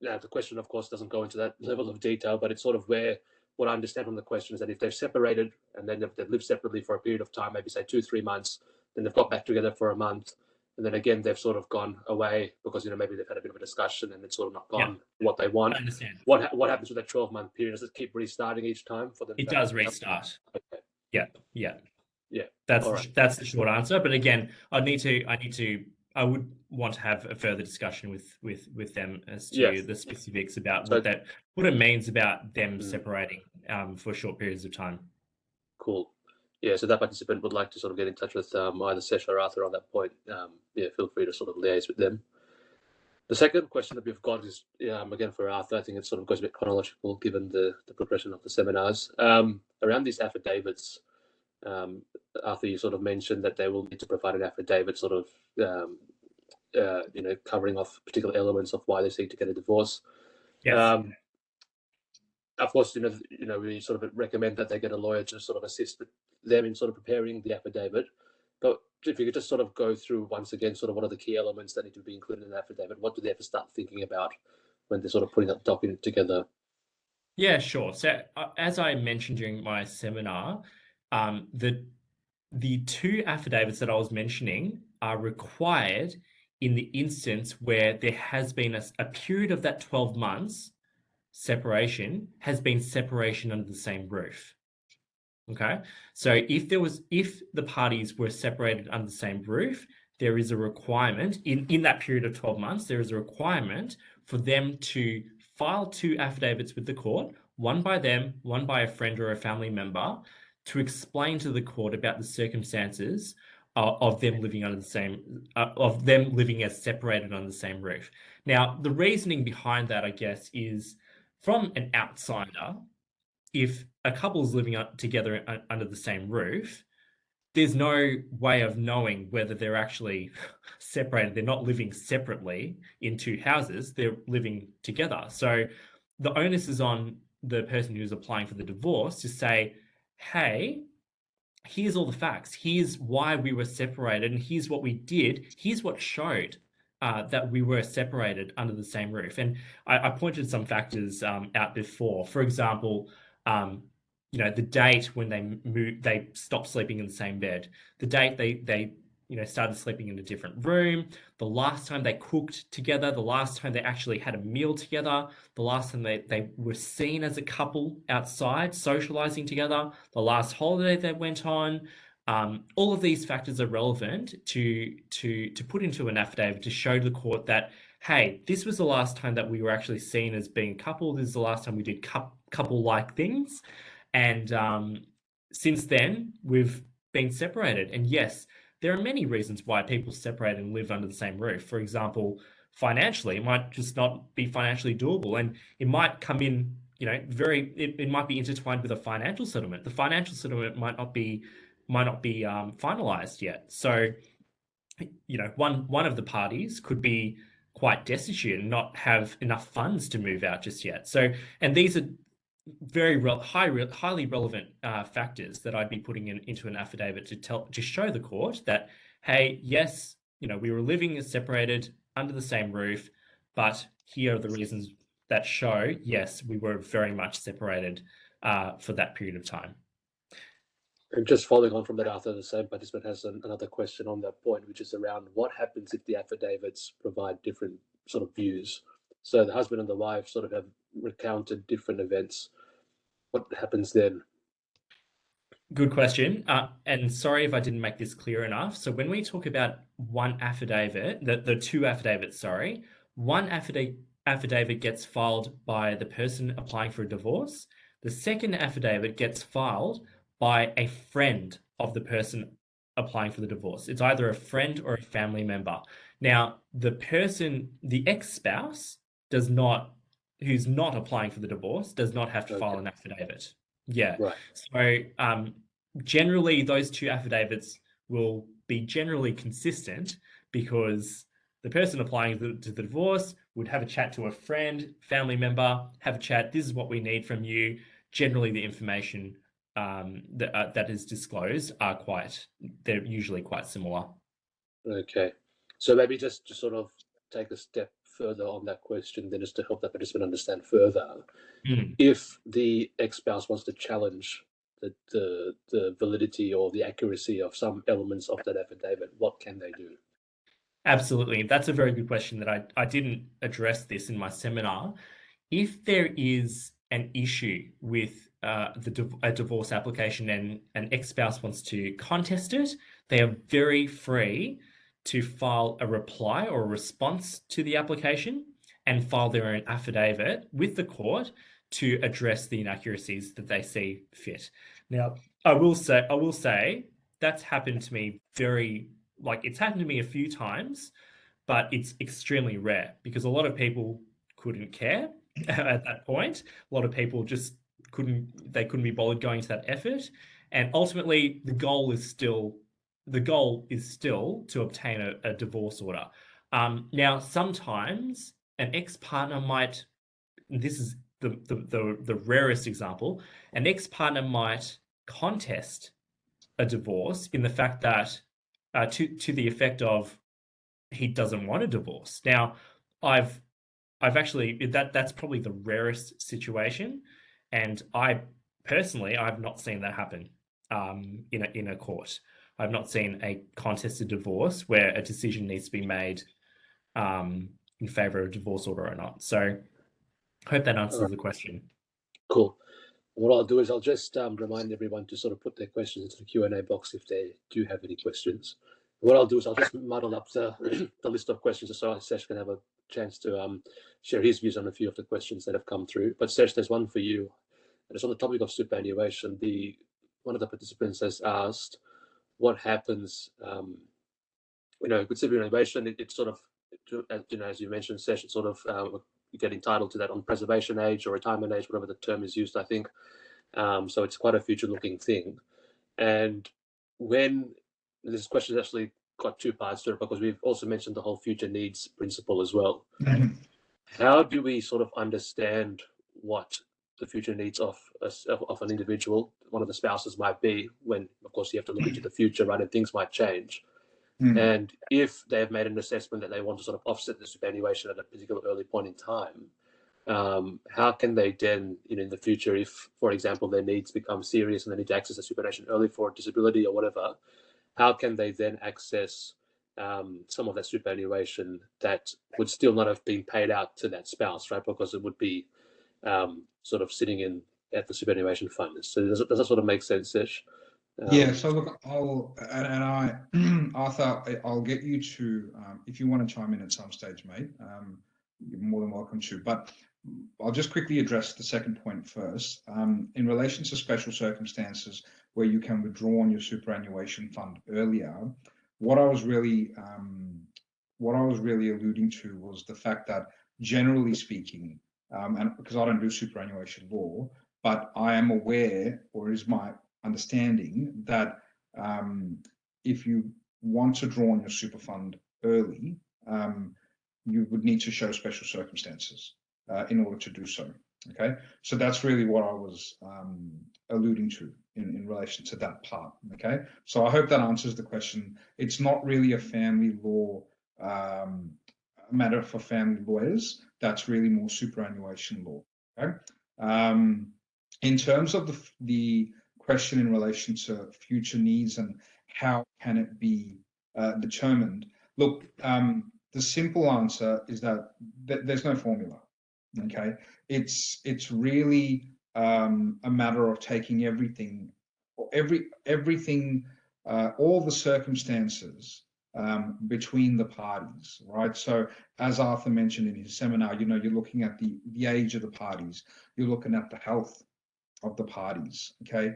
The question, of course, doesn't go into that level of detail, but it's sort of where what I understand from the question is that if they've separated and then they've lived separately for a period of time, maybe say 2-3 months, then they've got back together for a month, and then again they've sort of gone away because maybe they've had a bit of a discussion and it's sort of not gone what they want. I understand. What happens with that 12-month period? Does it keep restarting each time for them? It does restart. Okay. Yeah. That's the short answer. But again, I would want to have a further discussion with them as to the specifics about what it means about them separating for short periods of time. Cool. Yeah, so that participant would like to sort of get in touch with either Sesh or Arthur on that point. Feel free to sort of liaise with them. The second question that we've got is, again, for Arthur. I think it sort of goes a bit chronological given the progression of the seminars. Around these affidavits, Arthur, you sort of mentioned that they will need to provide an affidavit sort of covering off particular elements of why they seek to get a divorce. Yes. Of course, we sort of recommend that they get a lawyer to sort of assist them in sort of preparing the affidavit. But if you could just sort of go through once again, sort of what are the key elements that need to be included in an affidavit? What do they have to start thinking about when they're sort of putting that document together? Yeah, sure. So as I mentioned during my seminar, the two affidavits that I was mentioning are required in the instance where there has been a period of that 12 months separation has been separation under the same roof. Okay, so if the parties were separated under the same roof, there is a requirement in that period of 12 months, there is a requirement for them to file two affidavits with the court, one by them, one by a friend or a family member, to explain to the court about the circumstances of them living under the same, of them living as separated under the same roof. Now, the reasoning behind that, I guess, is from an outsider. If a couple's living together under the same roof, there's no way of knowing whether they're actually separated. They're not living separately in two houses, they're living together. So the onus is on the person who's applying for the divorce to say, hey, here's all the facts. Here's why we were separated, and here's what we did. Here's what showed that we were separated under the same roof. And I pointed some factors out before. For example, the date when they stopped sleeping in the same bed, the date they started sleeping in a different room, the last time they cooked together, the last time they actually had a meal together, the last time they were seen as a couple outside socializing together, the last holiday they went on. All of these factors are relevant to put into an affidavit to show the court that, hey, this was the last time that we were actually seen as being a couple. This is the last time we did couple-like things. And since then, we've been separated. And yes, there are many reasons why people separate and live under the same roof. For example, financially, it might just not be financially doable, and it might come in, it might be intertwined with a financial settlement. The financial settlement might not be finalized yet. So, one of the parties could be quite destitute and not have enough funds to move out just yet. So, and these are very highly relevant factors that I'd be putting into an affidavit to show the court that, hey, yes, we were living as separated under the same roof, but here are the reasons that show, yes, we were very much separated for that period of time. And just following on from that, Arthur, the same participant has another question on that point, which is around what happens if the affidavits provide different sort of views. So the husband and the wife sort of have recounted different events. What happens then? Good question. And sorry if I didn't make this clear enough. So when we talk about one affidavit, the two affidavits, sorry, one affidavit gets filed by the person applying for a divorce. The second affidavit gets filed by a friend of the person applying for the divorce. It's either a friend or a family member. Now, the ex-spouse who's not applying for the divorce, does not have to file an affidavit. Yeah. Right. So generally, those two affidavits will be generally consistent because the person applying to the divorce would have a chat to a friend, family member, have a chat. This is what we need from you. Generally, the information that is disclosed they're usually quite similar. Okay. So maybe just to sort of take a step further on that question, then, just to help that participant understand further. If the ex-spouse wants to challenge the validity or the accuracy of some elements of that affidavit, what can they do? Absolutely. That's a very good question that I didn't address this in my seminar. If there is an issue with a divorce application and an ex-spouse wants to contest it, they are very free to file a reply or a response to the application and file their own affidavit with the court to address the inaccuracies that they see fit. Now, I will say that's happened to me it's happened to me a few times, but it's extremely rare because a lot of people couldn't care at that point. A lot of people just couldn't be bothered going to that effort. And ultimately, the goal is still to obtain a divorce order. Now, sometimes an ex-partner might, this is the rarest example, an ex-partner might contest a divorce in the fact that to the effect of he doesn't want a divorce. Now, I've actually that's probably the rarest situation, and I personally I've not seen that happen in a court. I've not seen a contested divorce where a decision needs to be made in favor of a divorce order or not. So I hope that answers the question. Cool. What I'll do is I'll just remind everyone to sort of put their questions into the Q&A box if they do have any questions. What I'll do is I'll just muddle up the list of questions so Sesh can have a chance to share his views on a few of the questions that have come through. But Sesh, there's one for you, and it's on the topic of superannuation. One of the participants has asked, what happens, with superannuation? It's sort of, as you mentioned, Sesh, it's sort of you get entitled to that on preservation age or retirement age, whatever the term is used, I think. So it's quite a future-looking thing. And when this question has actually got two parts to it, because we've also mentioned the whole future needs principle as well. How do we sort of understand what the future needs of an individual, one of the spouses, might be when, of course, you have to look into the future, right, and things might change. And if they have made an assessment that they want to sort of offset the superannuation at a particular early point in time, how can they then, in the future, if, for example, their needs become serious and they need to access the superannuation early for disability or whatever, how can they then access some of that superannuation that would still not have been paid out to that spouse, right? Because it would be sort of sitting at the superannuation fund. So does that sort of make sense, Sesh? Yeah, so look, Arthur, I'll get you to, if you want to chime in at some stage, mate, you're more than welcome to, but I'll just quickly address the second point first. In relation to special circumstances where you can withdraw on your superannuation fund earlier, what I was really alluding to was the fact that, generally speaking, and because I don't do superannuation law, but I am aware, or is my understanding, that if you want to draw on your super fund early, you would need to show special circumstances in order to do so. Okay, so that's really what I was alluding to in relation to that part. Okay, so I hope that answers the question. It's not really a family law matter for family lawyers. That's really more superannuation law. Okay, in terms of the question in relation to future needs and how can it be determined, look, the simple answer is that there's no formula. Okay, it's really a matter of taking everything, all the circumstances between the parties, right? So as Arthur mentioned in his seminar, you're looking at the age of the parties, you're looking at the health of the parties. Okay,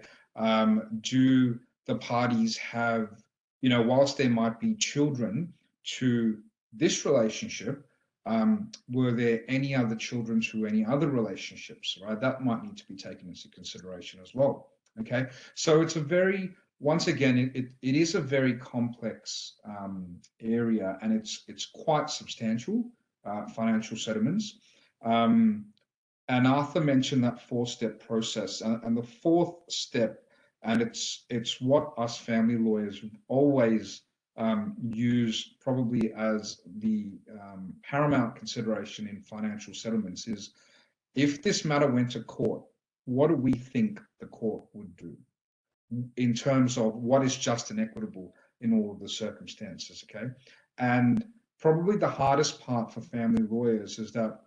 do the parties have, whilst there might be children to this relationship, were there any other children to any other relationships, right? That might need to be taken into consideration as well. Okay, so it's a very, once again, it is a very complex area, and it's quite substantial, financial settlements. And Arthur mentioned that 4-step process, and the fourth step, and it's what us family lawyers always use probably as the paramount consideration in financial settlements, is if this matter went to court, what do we think the court would do in terms of what is just and equitable in all of the circumstances. Okay, and probably the hardest part for family lawyers is that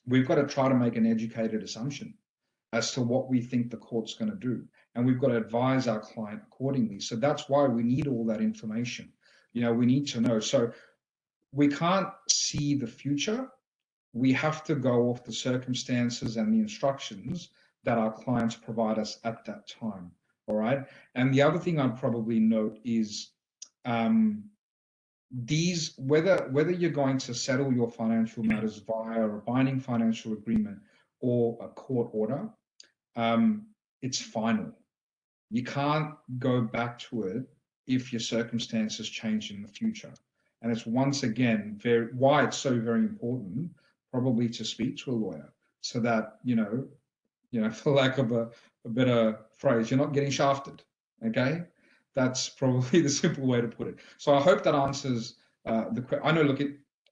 we've got to try to make an educated assumption as to what we think the court's going to do, and we've got to advise our client accordingly. So that's why we need all that information. We need to know. So we can't see the future. We have to go off the circumstances and the instructions that our clients provide us at that time. All right. And the other thing I'd probably note is whether you're going to settle your financial matters via a binding financial agreement or a court order, it's final. You can't go back to it if your circumstances change in the future. And it's once again why it's so very important probably to speak to a lawyer, so that for lack of a better phrase, you're not getting shafted. Okay, That's probably the simple way to put it. So I hope that answers the question. I know, look,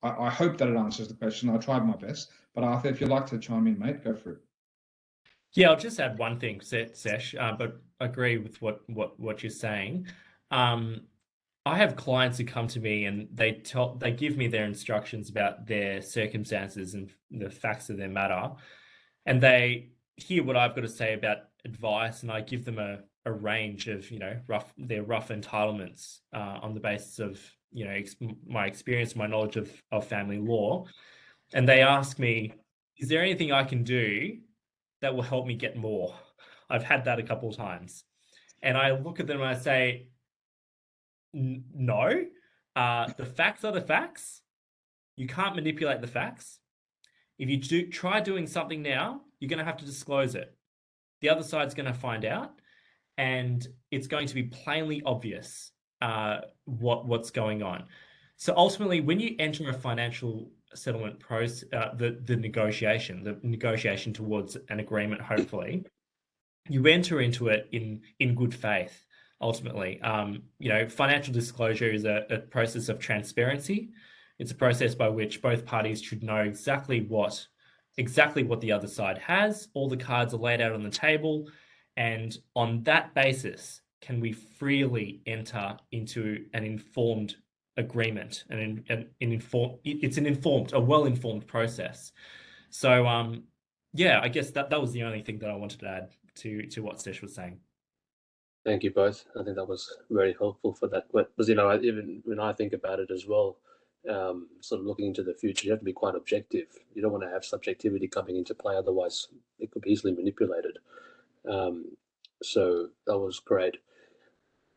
I hope that it answers the question. I tried my best. But Arthur, if you'd like to chime in, mate, go for it. Yeah, I'll just add one thing, Sesh, but agree with what you're saying. I have clients who come to me and they give me their instructions about their circumstances and the facts of their matter, and they hear what I've got to say about advice, and I give them a range of their rough entitlements on the basis of my experience, my knowledge of family law, and they ask me, is there anything I can do that will help me get more? I've had that a couple of times, and I look at them and I say, no. The facts are the facts. You can't manipulate the facts. If you try doing something now, you're going to have to disclose it. The other side's going to find out, and it's going to be plainly obvious what's going on. So ultimately, when you enter a financial settlement process, the negotiation towards an agreement, hopefully, you enter into it in good faith. Ultimately, financial disclosure is a process of transparency. It's a process by which both parties should know exactly what the other side has. All the cards are laid out on the table, and on that basis, can we freely enter into an informed agreement and a well-informed process. So yeah, I guess that was the only thing that I wanted to add to what Sesh was saying. Thank you both. I think that was very helpful for that. Because even when I think about it as well, sort of looking into the future, you have to be quite objective. You don't want to have subjectivity coming into play, otherwise it could be easily manipulated. So that was great.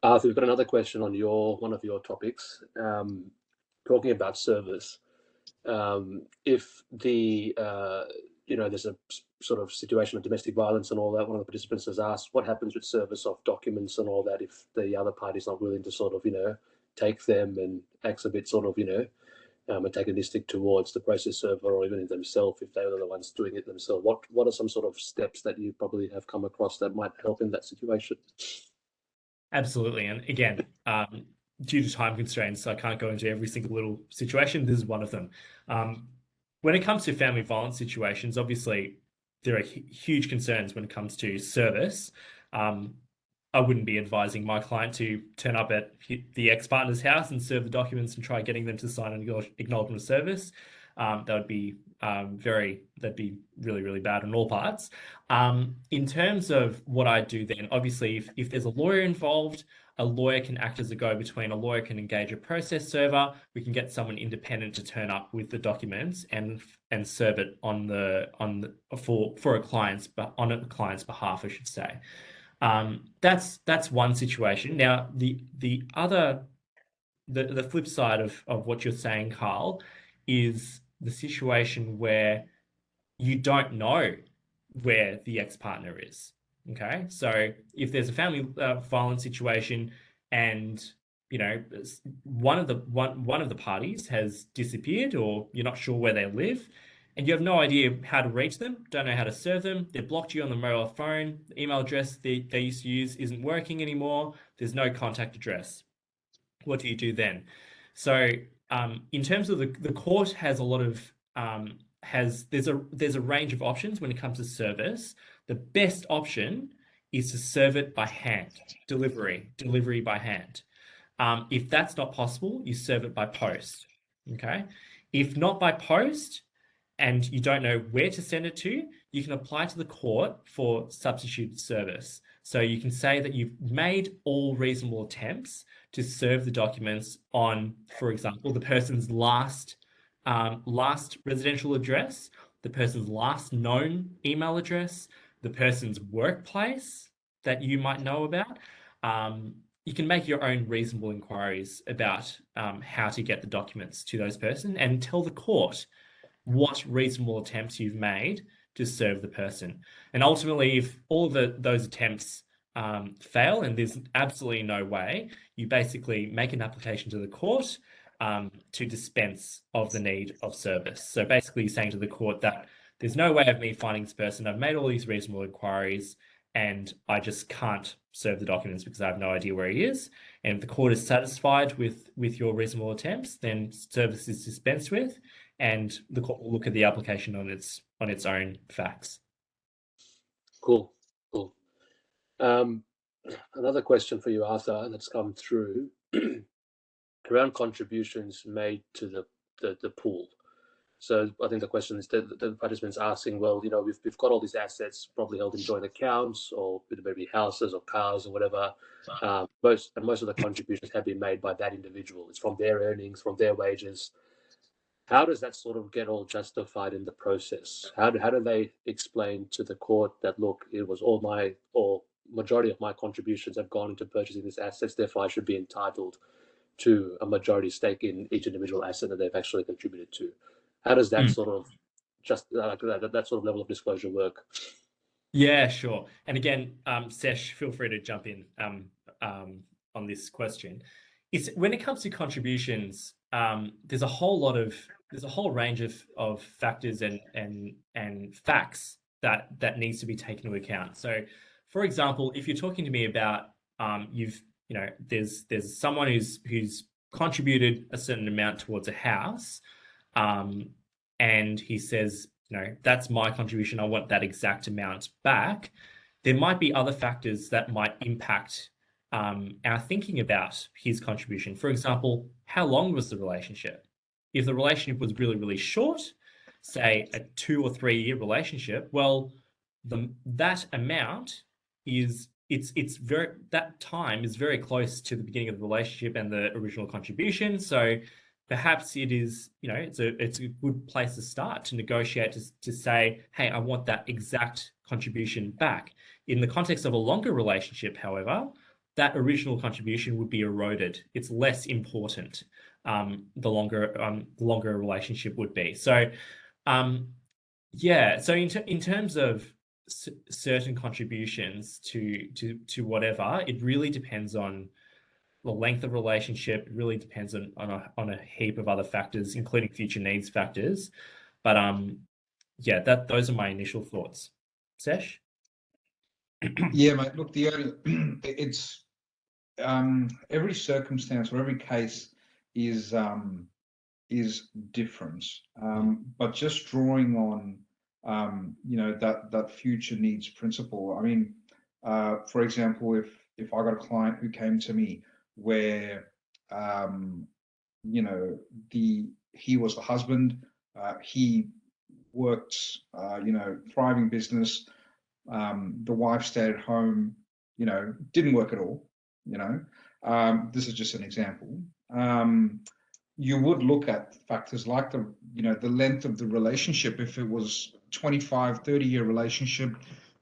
Arthur, we've got another question on one of your topics, talking about service. If there's a sort of situation of domestic violence and all that, one of the participants has asked what happens with service of documents and all that if the other party's not willing to sort of take them and acts a bit sort of antagonistic towards the process server or even themselves if they were the ones doing it themselves. What are some sort of steps that you probably have come across that might help in that situation? Absolutely. And again, due to time constraints, I can't go into every single little situation. This is one of them. When it comes to family violence situations, obviously there are huge concerns when it comes to service. I wouldn't be advising my client to turn up at the ex-partner's house and serve the documents and try getting them to sign an acknowledgement of service. That would be that'd be really, really bad on all parts. In terms of what I do then, obviously, if there's a lawyer involved, a lawyer can act as a go-between. A lawyer can engage a process server. We can get someone independent to turn up with the documents and serve it on a client's behalf, I should say. That's one situation. Now, the flip side of what you're saying, Carl, is the situation where you don't know where the ex-partner is. Okay, so if there's a family violence situation and one of the parties has disappeared, or you're not sure where they live, and you have no idea how to reach them, don't know how to serve them, they've blocked you on the mobile phone, the email address they used to use isn't working anymore, there's no contact address. What do you do then? So in terms of the court has a lot of there's a range of options when it comes to service. The best option is to serve it by hand, delivery by hand. If that's not possible, you serve it by post. Okay. If not by post, and you don't know where to send it to, you can apply to the court for substituted service. So you can say that you've made all reasonable attempts to serve the documents on, for example, the person's last residential address, the person's last known email address, the person's workplace that you might know about. You can make your own reasonable inquiries about how to get the documents to those person and tell the court what reasonable attempts you've made to serve the person. And ultimately, if all of those attempts fail and there's absolutely no way, you basically make an application to the court to dispense of the need of service. So basically saying to the court that there's no way of me finding this person. I've made all these reasonable inquiries and I just can't serve the documents because I have no idea where he is. And if the court is satisfied with your reasonable attempts, then service is dispensed with, and the court will look at the application on its own facts. Cool. Another question for you, Arthur, that's come through around contributions made to the pool. So I think the question is the participants asking, well, we've got all these assets probably held in joint accounts, or maybe houses or cars or whatever. Most of the contributions have been made by that individual. It's from their earnings, from their wages. How does that sort of get all justified in the process? How do they explain to the court that, look, it was majority of my contributions have gone into purchasing these assets, therefore I should be entitled to a majority stake in each individual asset that they've actually contributed to? How does that sort of that sort of level of disclosure work? Yeah, sure. And again, Sesh, feel free to jump in on this question. When it comes to contributions, there's a whole range of factors and facts that needs to be taken into account. So, for example, if you're talking to me about there's someone who's contributed a certain amount towards a house, and he says, that's my contribution, I want that exact amount back. There might be other factors that might impact our thinking about his contribution. For example, how long was the relationship? If the relationship was really, really short, say a 2 or 3 year relationship, well, that amount that time is very close to the beginning of the relationship and the original contribution. So perhaps it is, it's a good place to start to negotiate, to say, hey, I want that exact contribution back. In the context of a longer relationship, however, that original contribution would be eroded. It's less important the longer a relationship would be. So, So in terms of certain contributions to whatever, it really depends on the length of relationship. It really depends on a heap of other factors, including future needs factors. But those are my initial thoughts. Sesh? Yeah, mate. Look, it's every circumstance or every case is different. But just drawing on that future needs principle. I mean, for example, if I got a client who came to me where he was the husband, he worked thriving business, the wife stayed at home, didn't work at all, this is just an example. You would look at factors like the length of the relationship. If it was 25, 30-year relationship,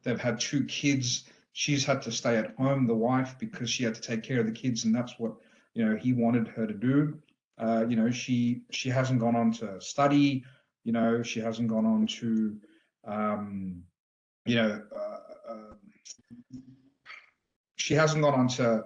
they've had 2 kids, she's had to stay at home, the wife, because she had to take care of the kids, and that's what he wanted her to do. She hasn't gone on to study, she hasn't gone on to she hasn't gone on to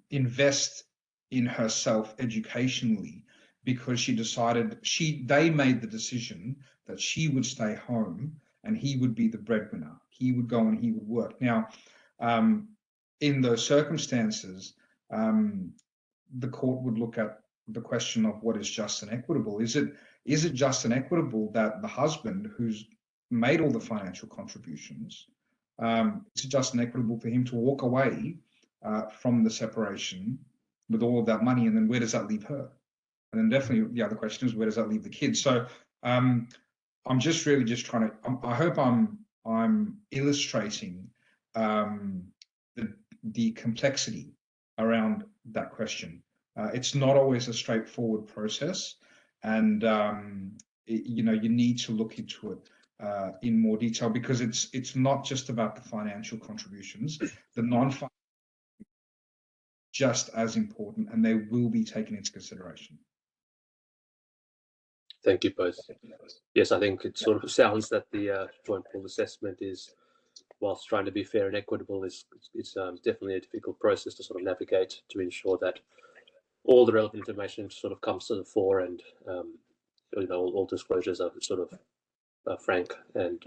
invest in herself educationally, because she decided they made the decision that she would stay home and he would be the breadwinner. He would go and he would work. Now, in those circumstances, the court would look at the question of what is just and equitable. Is it just and equitable that the husband, who's made all the financial contributions, it's just and equitable for him to walk away from the separation with all of that money, and then where does that leave her? And then definitely the other question is, where does that leave the kids? So I'm just really just trying to, I hope I'm illustrating the complexity around that question. It's not always a straightforward process, and you need to look into it in more detail, because it's not just about the financial contributions. The non-financial just as important, and they will be taken into consideration. Thank you both. Yes, I think it sort of sounds that the joint pool assessment is, whilst trying to be fair and equitable, it's definitely a difficult process to sort of navigate to ensure that all the relevant information sort of comes to the fore, and all disclosures are sort of frank and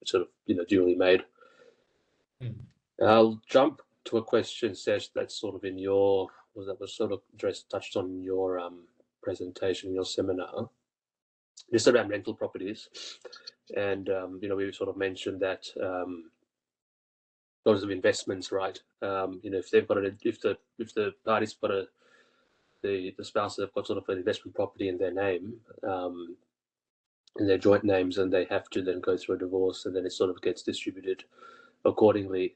sort of duly made. I'll jump to a question, Sesh, that's sort of was sort of touched on in your presentation, your seminar, just around rental properties. And, we sort of mentioned that those of investments, right? If they've got if the parties got the spouses have got sort of an investment property in their name, in their joint names, and they have to then go through a divorce, and then it sort of gets distributed accordingly.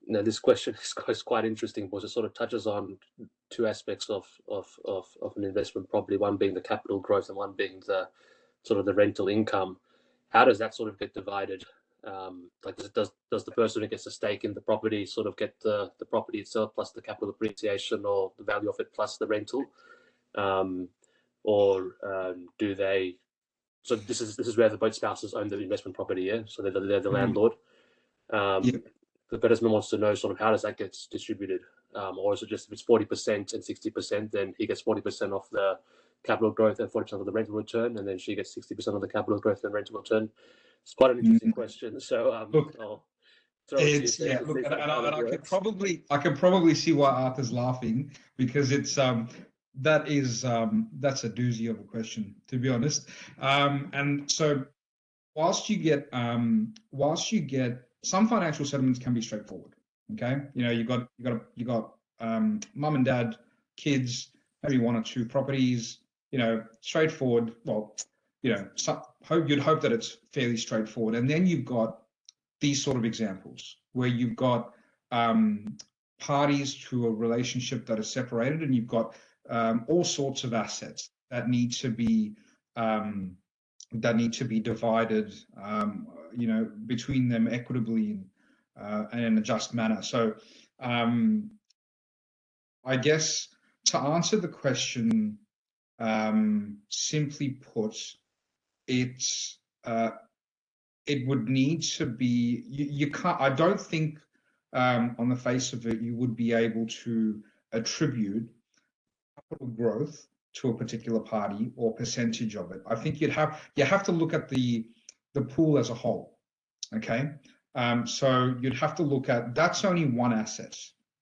Now, this question is quite interesting because it sort of touches on two aspects of an investment property, one being the capital growth and one being the sort of the rental income. How does that sort of get divided? Like, does the person who gets a stake in the property sort of get the property itself plus the capital appreciation or the value of it plus the rental, or do they? So this is where the both spouses own the investment property, yeah. So they're the landlord. The businessman wants to know sort of how does that get distributed, or is it just if it's 40% and 60%, then he gets 40% of the capital growth and 40% of the rental return, and then she gets 60% of the capital growth and rental return. It's quite an interesting question. So Look, I'll throw it to you. Look, and I can probably see why Arthur's laughing, because it's that's a doozy of a question, to be honest. And so whilst you get some financial settlements can be straightforward. Okay, you got mum and dad, kids, maybe one or two properties. Straightforward. Well, you'd hope that it's fairly straightforward. And then you've got these sort of examples where you've got parties to a relationship that is separated, and you've got all sorts of assets that need to be divided, between them equitably and in a just manner. So, I guess to answer the question, simply put, it would need to be, you can't, I don't think on the face of it, you would be able to attribute capital growth to a particular party or percentage of it. I think you have to look at the pool as a whole. Okay, so you'd have to look at, that's only one asset,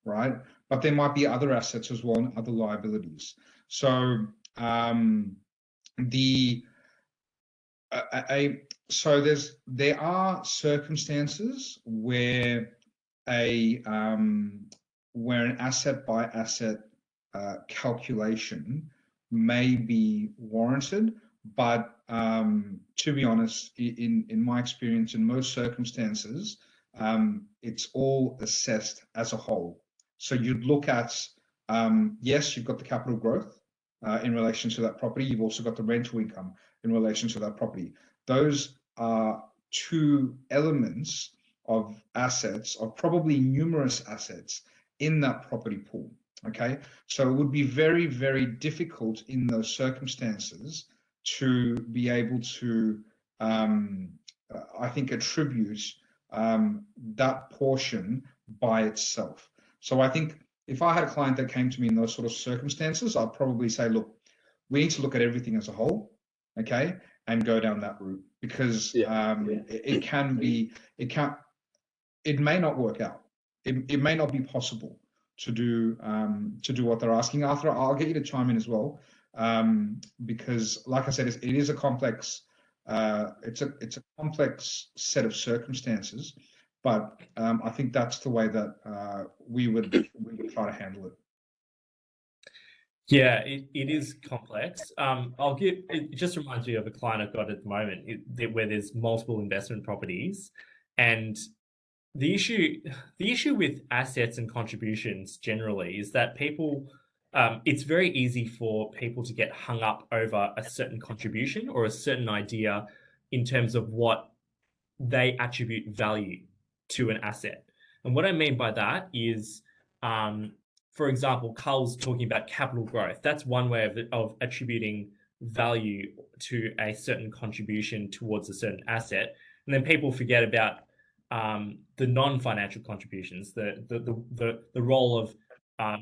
right? But there might be other assets as well and other liabilities. So there are circumstances where an asset by asset calculation may be warranted, but to be honest, in my experience, in most circumstances, it's all assessed as a whole. So you'd look at, yes, you've got the capital growth in relation to that property. You've also got the rental income in relation to that property. Those are two elements of assets, of probably numerous assets in that property pool. Okay, so it would be very, very difficult in those circumstances to be able to, I think, attribute that portion by itself. So I think if I had a client that came to me in those sort of circumstances, I'd probably say, look, we need to look at everything as a whole, okay, and go down that route, because it may not work out. It may not be possible to do what they're asking. Arthur, I'll get you to chime in as well, because, like I said, it is a complex. It's a complex set of circumstances, but I think that's the way that we would try to handle it. Yeah, it is complex. It just reminds me of a client I've got at the moment where there's multiple investment properties, and the issue with assets and contributions generally is that it's very easy for people to get hung up over a certain contribution or a certain idea in terms of what they attribute value to an asset. And what I mean by that is, for example, Carl's talking about capital growth. That's one way of attributing value to a certain contribution towards a certain asset. And then people forget about the non-financial contributions, the role of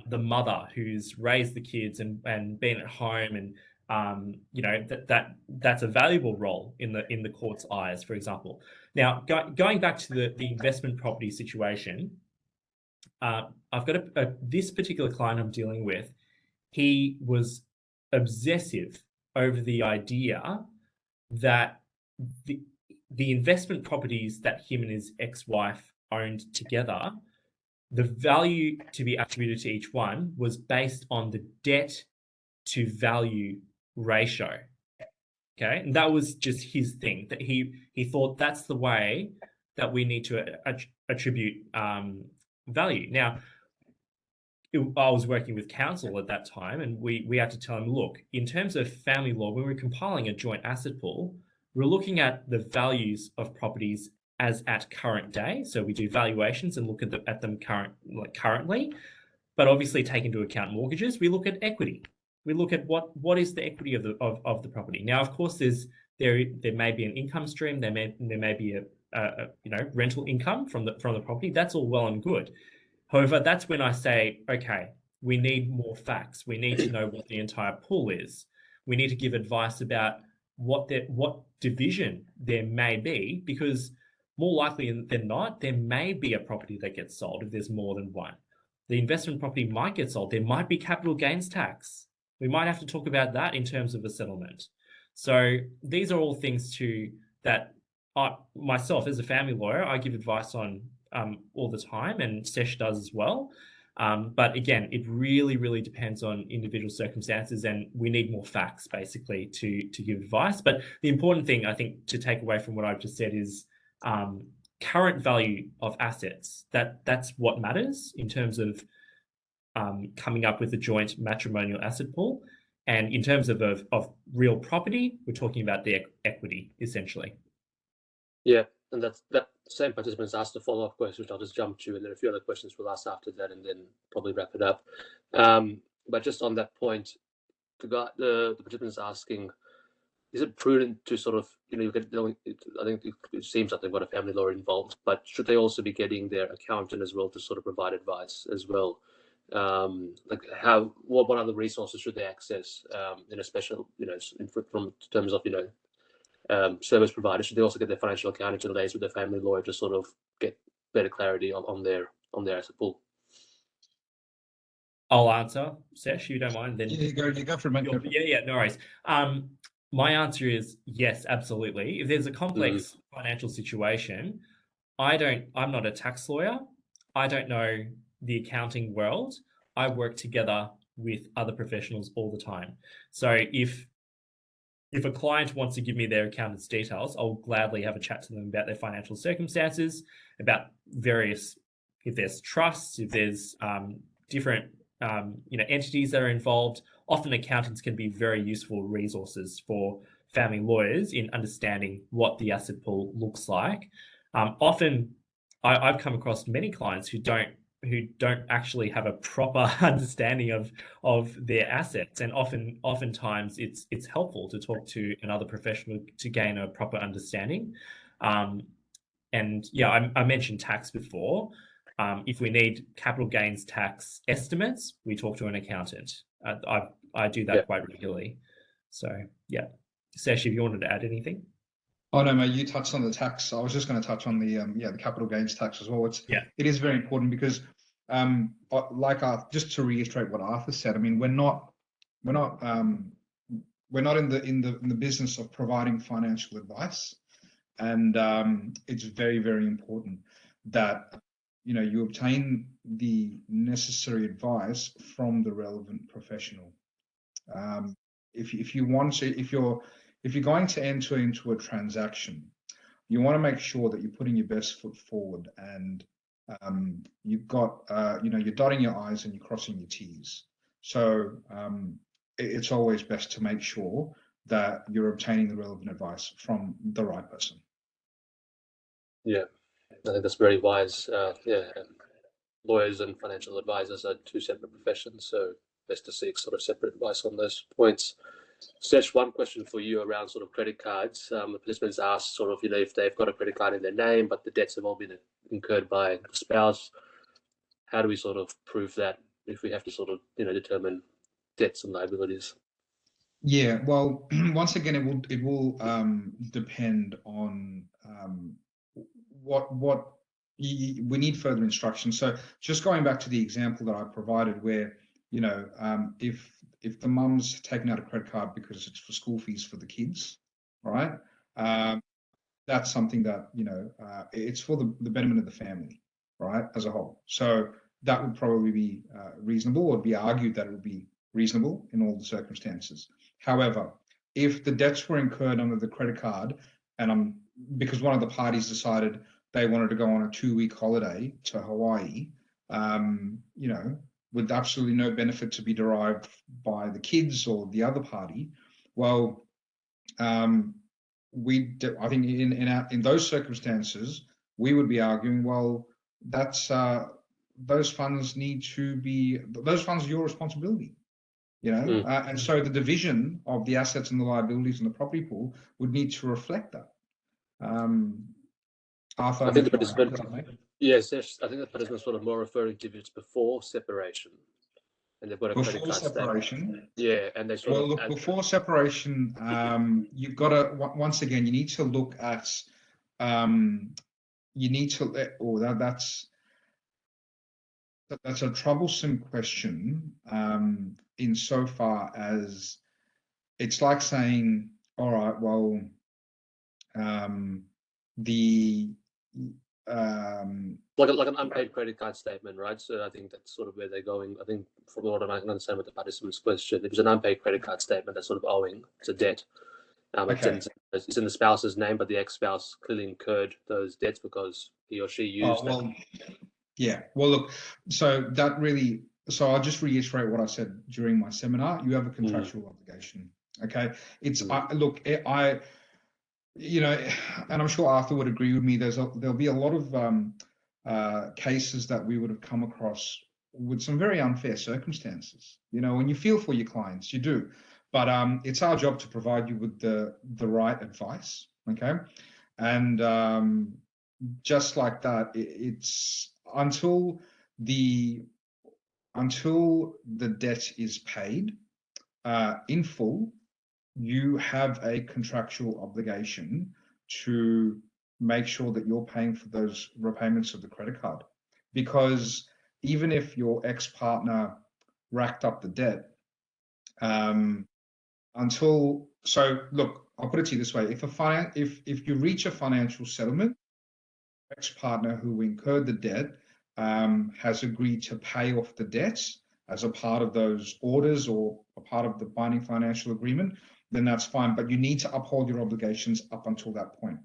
the mother who's raised the kids and been at home that's a valuable role in the court's eyes, for example. Now, going back to the investment property situation, I've got this particular client I'm dealing with. He was obsessive over the idea that the investment properties that him and his ex-wife owned together, the value to be attributed to each one was based on the debt to value ratio. Okay, and that was just his thing, that he thought that's the way that we need to attribute value. Now, I was working with counsel at that time, and we had to tell him, look, in terms of family law, when we're compiling a joint asset pool, we're looking at the values of properties as at current day. So we do valuations and look at them currently, but obviously take into account mortgages. We look at equity. We look at what is the equity of the property. Now, of course, there may be an income stream. There may be a rental income from the property. That's all well and good. However, that's when I say, okay, we need more facts. We need to know what the entire pool is. We need to give advice about what division there may be, because more likely than not, there may be a property that gets sold if there's more than one. The investment property might get sold. There might be capital gains tax. We might have to talk about that in terms of a settlement. So these are all things that myself as a family lawyer, I give advice on all the time, and Sesh does as well. But again, it really, really depends on individual circumstances, and we need more facts basically to give advice. But the important thing, I think, to take away from what I've just said is current value of assets. That's what matters in terms of coming up with a joint matrimonial asset pool. And in terms of real property, we're talking about the equity, essentially. Yeah, and that same participants asked a follow-up question, which I'll just jump to, and then a few other questions we'll ask after that, and then probably wrap it up. But just on that point, the participants asking, is it prudent to sort of, I think it seems like they've got a family lawyer involved, but should they also be getting their accountant as well to sort of provide advice as well? What other resources should they access in a special, from terms of, service providers? Should they also get their financial accountant to liaise with their family lawyer to sort of get better clarity on their asset pool? I'll answer, Sesh, you don't mind. Then you go for a minute. Yeah, no worries. My answer is yes, absolutely. If there's a complex financial situation, I'm not a tax lawyer. I don't know the accounting world. I work together with other professionals all the time. So if a client wants to give me their accountant's details, I'll gladly have a chat to them about their financial circumstances, about various, if there's trusts, if there's different entities that are involved. Often accountants can be very useful resources for family lawyers in understanding what the asset pool looks like. Often, I've come across many clients who don't actually have a proper understanding of their assets, and oftentimes it's helpful to talk to another professional to gain a proper understanding. And yeah, I mentioned tax before. If we need capital gains tax estimates, we talk to an accountant. I do that quite regularly. So yeah, Sesh, if you wanted to add anything. Oh no, mate, you touched on the tax. I was just going to touch on the capital gains tax as well. It is very important because just to reiterate what Arthur said, I mean, we're not in the business of providing financial advice, and it's very, very important that you obtain the necessary advice from the relevant professional. If you're going to enter into a transaction, you want to make sure that you're putting your best foot forward, and you've got you're dotting your I's and you're crossing your T's. So it's always best to make sure that you're obtaining the relevant advice from the right person. Yeah, I think that's very wise. Lawyers and financial advisors are two separate professions, so best to seek sort of separate advice on those points. Sesh, one question for you around sort of credit cards. The participants asked sort of, if they've got a credit card in their name, but the debts have all been incurred by the spouse, how do we sort of prove that if we have to sort of, determine debts and liabilities? Yeah, well, once again, it will depend on what we need further instruction. So just going back to the example that I provided, where if the mum's taken out a credit card because it's for school fees for the kids, right? That's something that it's for the betterment of the family, right, as a whole. So that would probably be reasonable, or be argued that it would be reasonable in all the circumstances. However, if the debts were incurred under the credit card, and because one of the parties decided they wanted to go on a 2-week holiday to Hawaii, with absolutely no benefit to be derived by the kids or the other party, well, I think in those circumstances, we would be arguing, well, that's those funds are your responsibility, and so the division of the assets and the liabilities in the property pool would need to reflect that. Arthur, I think the participant, yes, I think the participant sort of more referring to if it's before separation, and they've got a credit before card separation. statement. Yeah, and they sort Well, of look, before separation, you've got to, once again, you need to look at, that's a troublesome question, insofar as it's like saying, all right, well, like an unpaid credit card statement, right? So I think that's sort of where they're going. I think from what I can understand with the participant's question, if it's an unpaid credit card statement that's sort of owing, it's a debt. okay. It's in the spouse's name, but the ex-spouse clearly incurred those debts because he or she used well, yeah. Well, look, so I'll just reiterate what I said during my seminar. You have a contractual obligation. Okay. And I'm sure Arthur would agree with me. There'll be a lot of cases that we would have come across with some very unfair circumstances. When you feel for your clients, you do, but it's our job to provide you with the right advice. Okay, and just like that, it's until the debt is paid in full, you have a contractual obligation to make sure that you're paying for those repayments of the credit card. Because even if your ex-partner racked up the debt, look, I'll put it to you this way: if you reach a financial settlement, ex-partner who incurred the debt has agreed to pay off the debts as a part of those orders or a part of the binding financial agreement, then that's fine. But you need to uphold your obligations up until that point.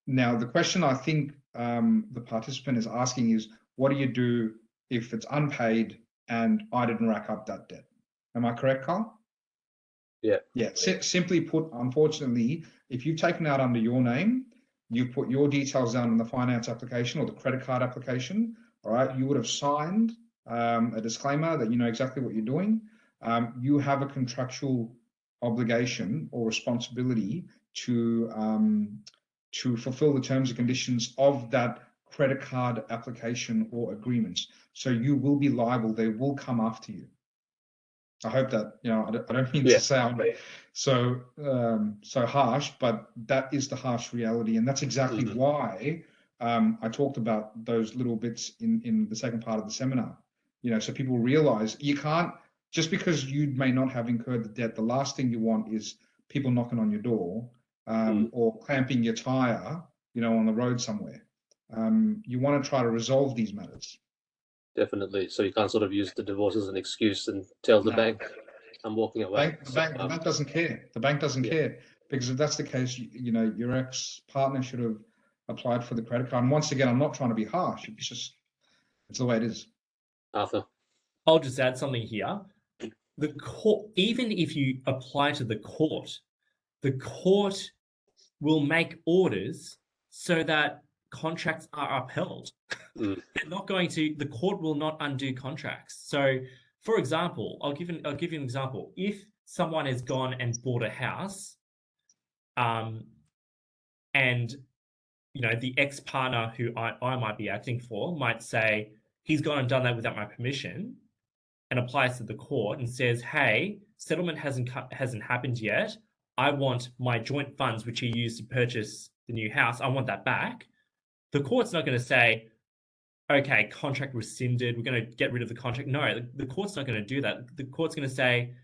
Now, the question I think the participant is asking is, what do you do if it's unpaid and I didn't rack up that debt? Am I correct, Carl? Yeah. Yeah. Simply put, unfortunately, if you've taken out under your name, you've put your details down on the finance application or the credit card application, all right, you would have signed a disclaimer that you know exactly what you're doing. You have a contractual obligation or responsibility to fulfill the terms and conditions of that credit card application or agreements. So you will be liable. They will come after you. I hope that, I don't mean to sound so harsh, but that is the harsh reality. And that's exactly why I talked about those little bits in the second part of the seminar. So people realize you can't, just because you may not have incurred the debt, the last thing you want is people knocking on your door or clamping your tire, on the road somewhere. You want to try to resolve these matters. Definitely. So you can't sort of use the divorce as an excuse and tell the bank, I'm walking away. The bank doesn't care. The bank doesn't care, because if that's the case, your ex-partner should have applied for the credit card. And once again, I'm not trying to be harsh. It's the way it is. Arthur? I'll just add something here. The court, even if you apply to the court will make orders so that contracts are upheld. They're not going to, the court will not undo contracts. So, for example, I'll give you an example. If someone has gone and bought a house, and the ex-partner who I might be acting for might say he's gone and done that without my permission, and applies to the court and says, hey, settlement hasn't happened yet. I want my joint funds, which he used to purchase the new house, I want that back. The court's not going to say, okay, contract rescinded, we're going to get rid of the contract. No, the court's not going to do that. The court's going to say,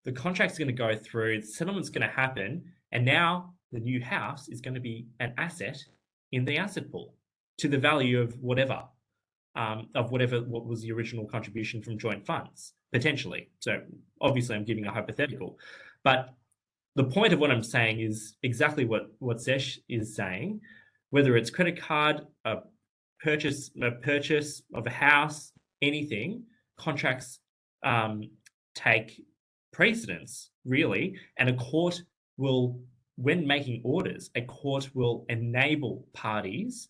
the contract's going to go through, the settlement's going to happen, and now the new house is going to be an asset in the asset pool to the value of whatever what was the original contribution from joint funds, potentially. So obviously I'm giving a hypothetical, but the point of what I'm saying is exactly what Sesh is saying. Whether it's credit card, a purchase of a house, anything, contracts take precedence, really, and a court will, when making orders, a court will enable parties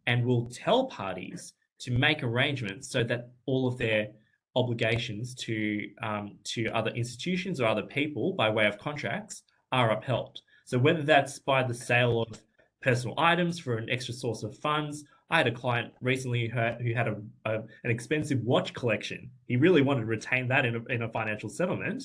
and will tell parties to make arrangements so that all of their obligations to other institutions or other people by way of contracts are upheld. So whether that's by the sale of personal items for an extra source of funds. I had a client recently who had an expensive watch collection. He really wanted to retain that in a financial settlement,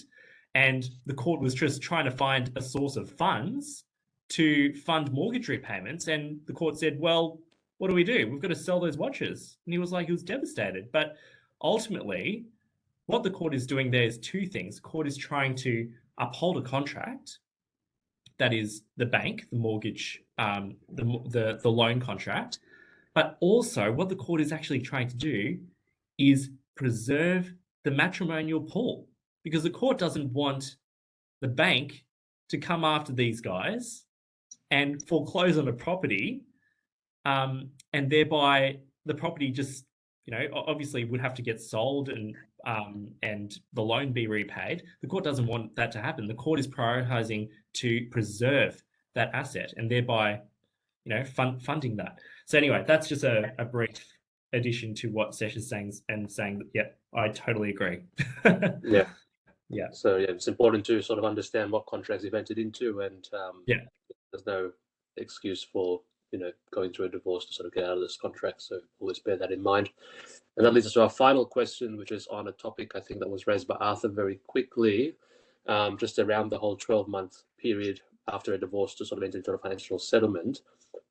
and the court was just trying to find a source of funds to fund mortgage repayments. And the court said, well, what do? We've got to sell those watches. And he was devastated. But ultimately, what the court is doing there is two things. The court is trying to uphold a contract, that is the bank, the mortgage, the loan contract. But also what the court is actually trying to do is preserve the matrimonial pool, because the court doesn't want the bank to come after these guys and foreclose on a property, and thereby the property just, obviously would have to get sold and the loan be repaid. The court doesn't want that to happen. The court is prioritizing to preserve that asset and thereby, funding that. So anyway, that's just a brief addition to what Sesh is saying, and saying that, yeah, I totally agree. Yeah. Yeah. So yeah, it's important to sort of understand what contracts you've entered into, and there's no excuse for going through a divorce to sort of get out of this contract. So always bear that in mind. And that leads us to our final question, which is on a topic I think that was raised by Athan very quickly, just around the whole 12-month period after a divorce to sort of enter into a financial settlement.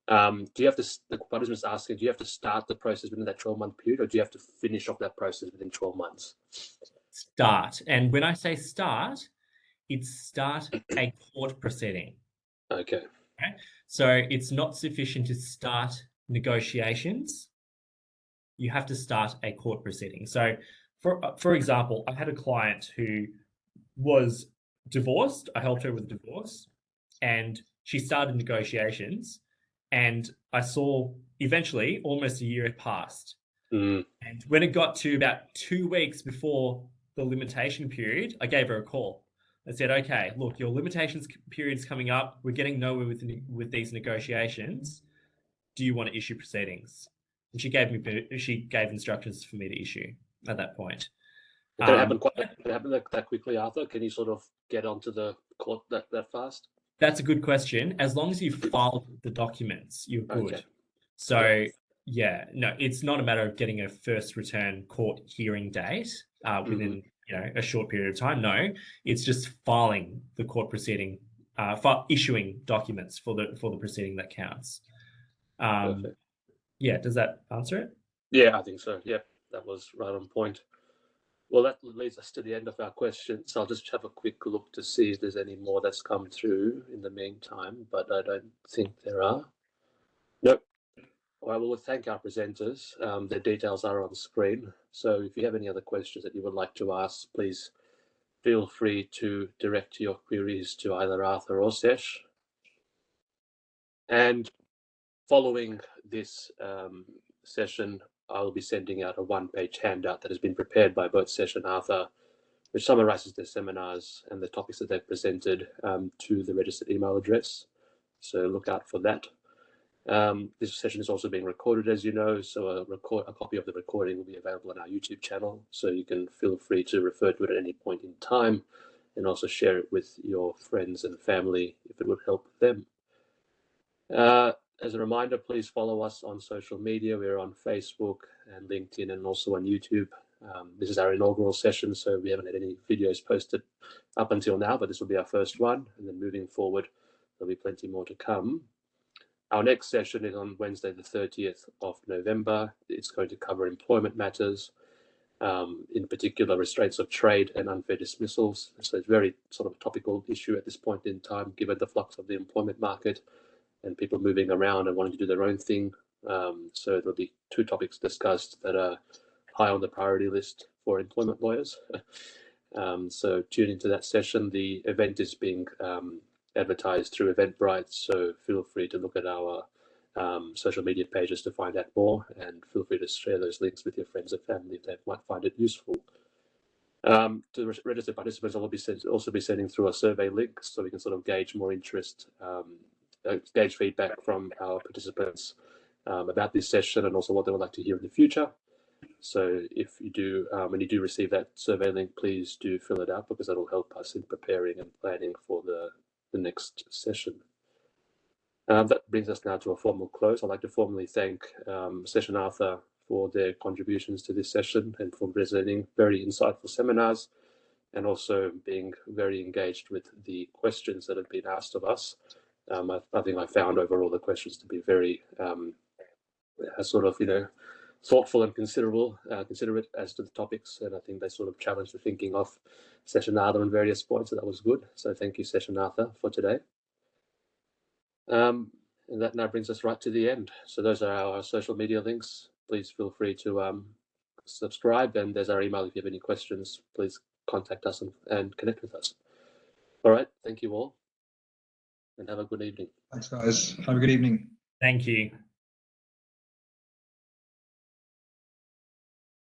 Do you have to, the participant is asking, do you have to start the process within that 12-month period, or do you have to finish off that process within 12 months? Start. And when I say start, it's start a court proceeding. Okay. So it's not sufficient to start negotiations. You have to start a court proceeding. So for example, I had a client who was divorced. I helped her with a divorce, and she started negotiations, and I saw eventually almost a year had passed. And when it got to about 2 weeks before the limitation period, I gave her a call. I said, okay, look, your limitations period's coming up. We're getting nowhere with these negotiations. Do you want to issue proceedings? And she gave instructions for me to issue at that point. Can it happen that quickly, Arthur? Can you sort of get onto the court that fast? That's a good question. As long as you filed the documents, you're good. Okay. So yeah, no, it's not a matter of getting a first return court hearing date within a short period of time. No, it's just filing the court proceeding, issuing documents for the proceeding that counts. Perfect. Yeah, does that answer it? Yeah, I think so. Yeah, that was right on point. Well, that leads us to the end of our questions. I'll just have a quick look to see if there's any more that's come through in the meantime, but I don't think there are. Nope. Well, we'll thank our presenters. The details are on screen. So if you have any other questions that you would like to ask, please feel free to direct your queries to either Arthur or Sesh. And following this session, I'll be sending out a one-page handout that has been prepared by both Sesh and Arthur, which summarizes their seminars and the topics that they've presented to the registered email address. So look out for that. This session is also being recorded, as you know, so a copy of the recording will be available on our YouTube channel, so you can feel free to refer to it at any point in time and also share it with your friends and family if it would help them. As a reminder, please follow us on social media. We're on Facebook and LinkedIn and also on YouTube. This is our inaugural session, so we haven't had any videos posted up until now, but this will be our first one. And then moving forward, there'll be plenty more to come. Our next session is on Wednesday, the 30th of November. It's going to cover employment matters, in particular restraints of trade and unfair dismissals. So it's very sort of a topical issue at this point in time, given the flux of the employment market and people moving around and wanting to do their own thing. So there'll be 2 topics discussed that are high on the priority list for employment lawyers. So tune into that session. The event is being advertised through Eventbrite, so feel free to look at our social media pages to find out more, and feel free to share those links with your friends and family if they might find it useful. To register participants, I'll also be sending through a survey link so we can sort of gauge more interest, gauge feedback from our participants about this session and also what they would like to hear in the future. So if you do, when you do receive that survey link, please do fill it out, because that'll help us in preparing and planning for the next session. That brings us now to a formal close. I'd like to formally thank Session Arthur for their contributions to this session and for presenting very insightful seminars, and also being very engaged with the questions that have been asked of us. I think I found overall the questions to be very sort of, thoughtful and considerate as to the topics, and I think they sort of challenged the thinking of Session Arthur on various points, so that was good. So thank you, Session Arthur, for today. And that now brings us right to the end. So those are our social media links. Please feel free to subscribe, and there's our email. If you have any questions, please contact us and connect with us. All right, thank you all, and have a good evening. Thanks, guys. Have a good evening. Thank you.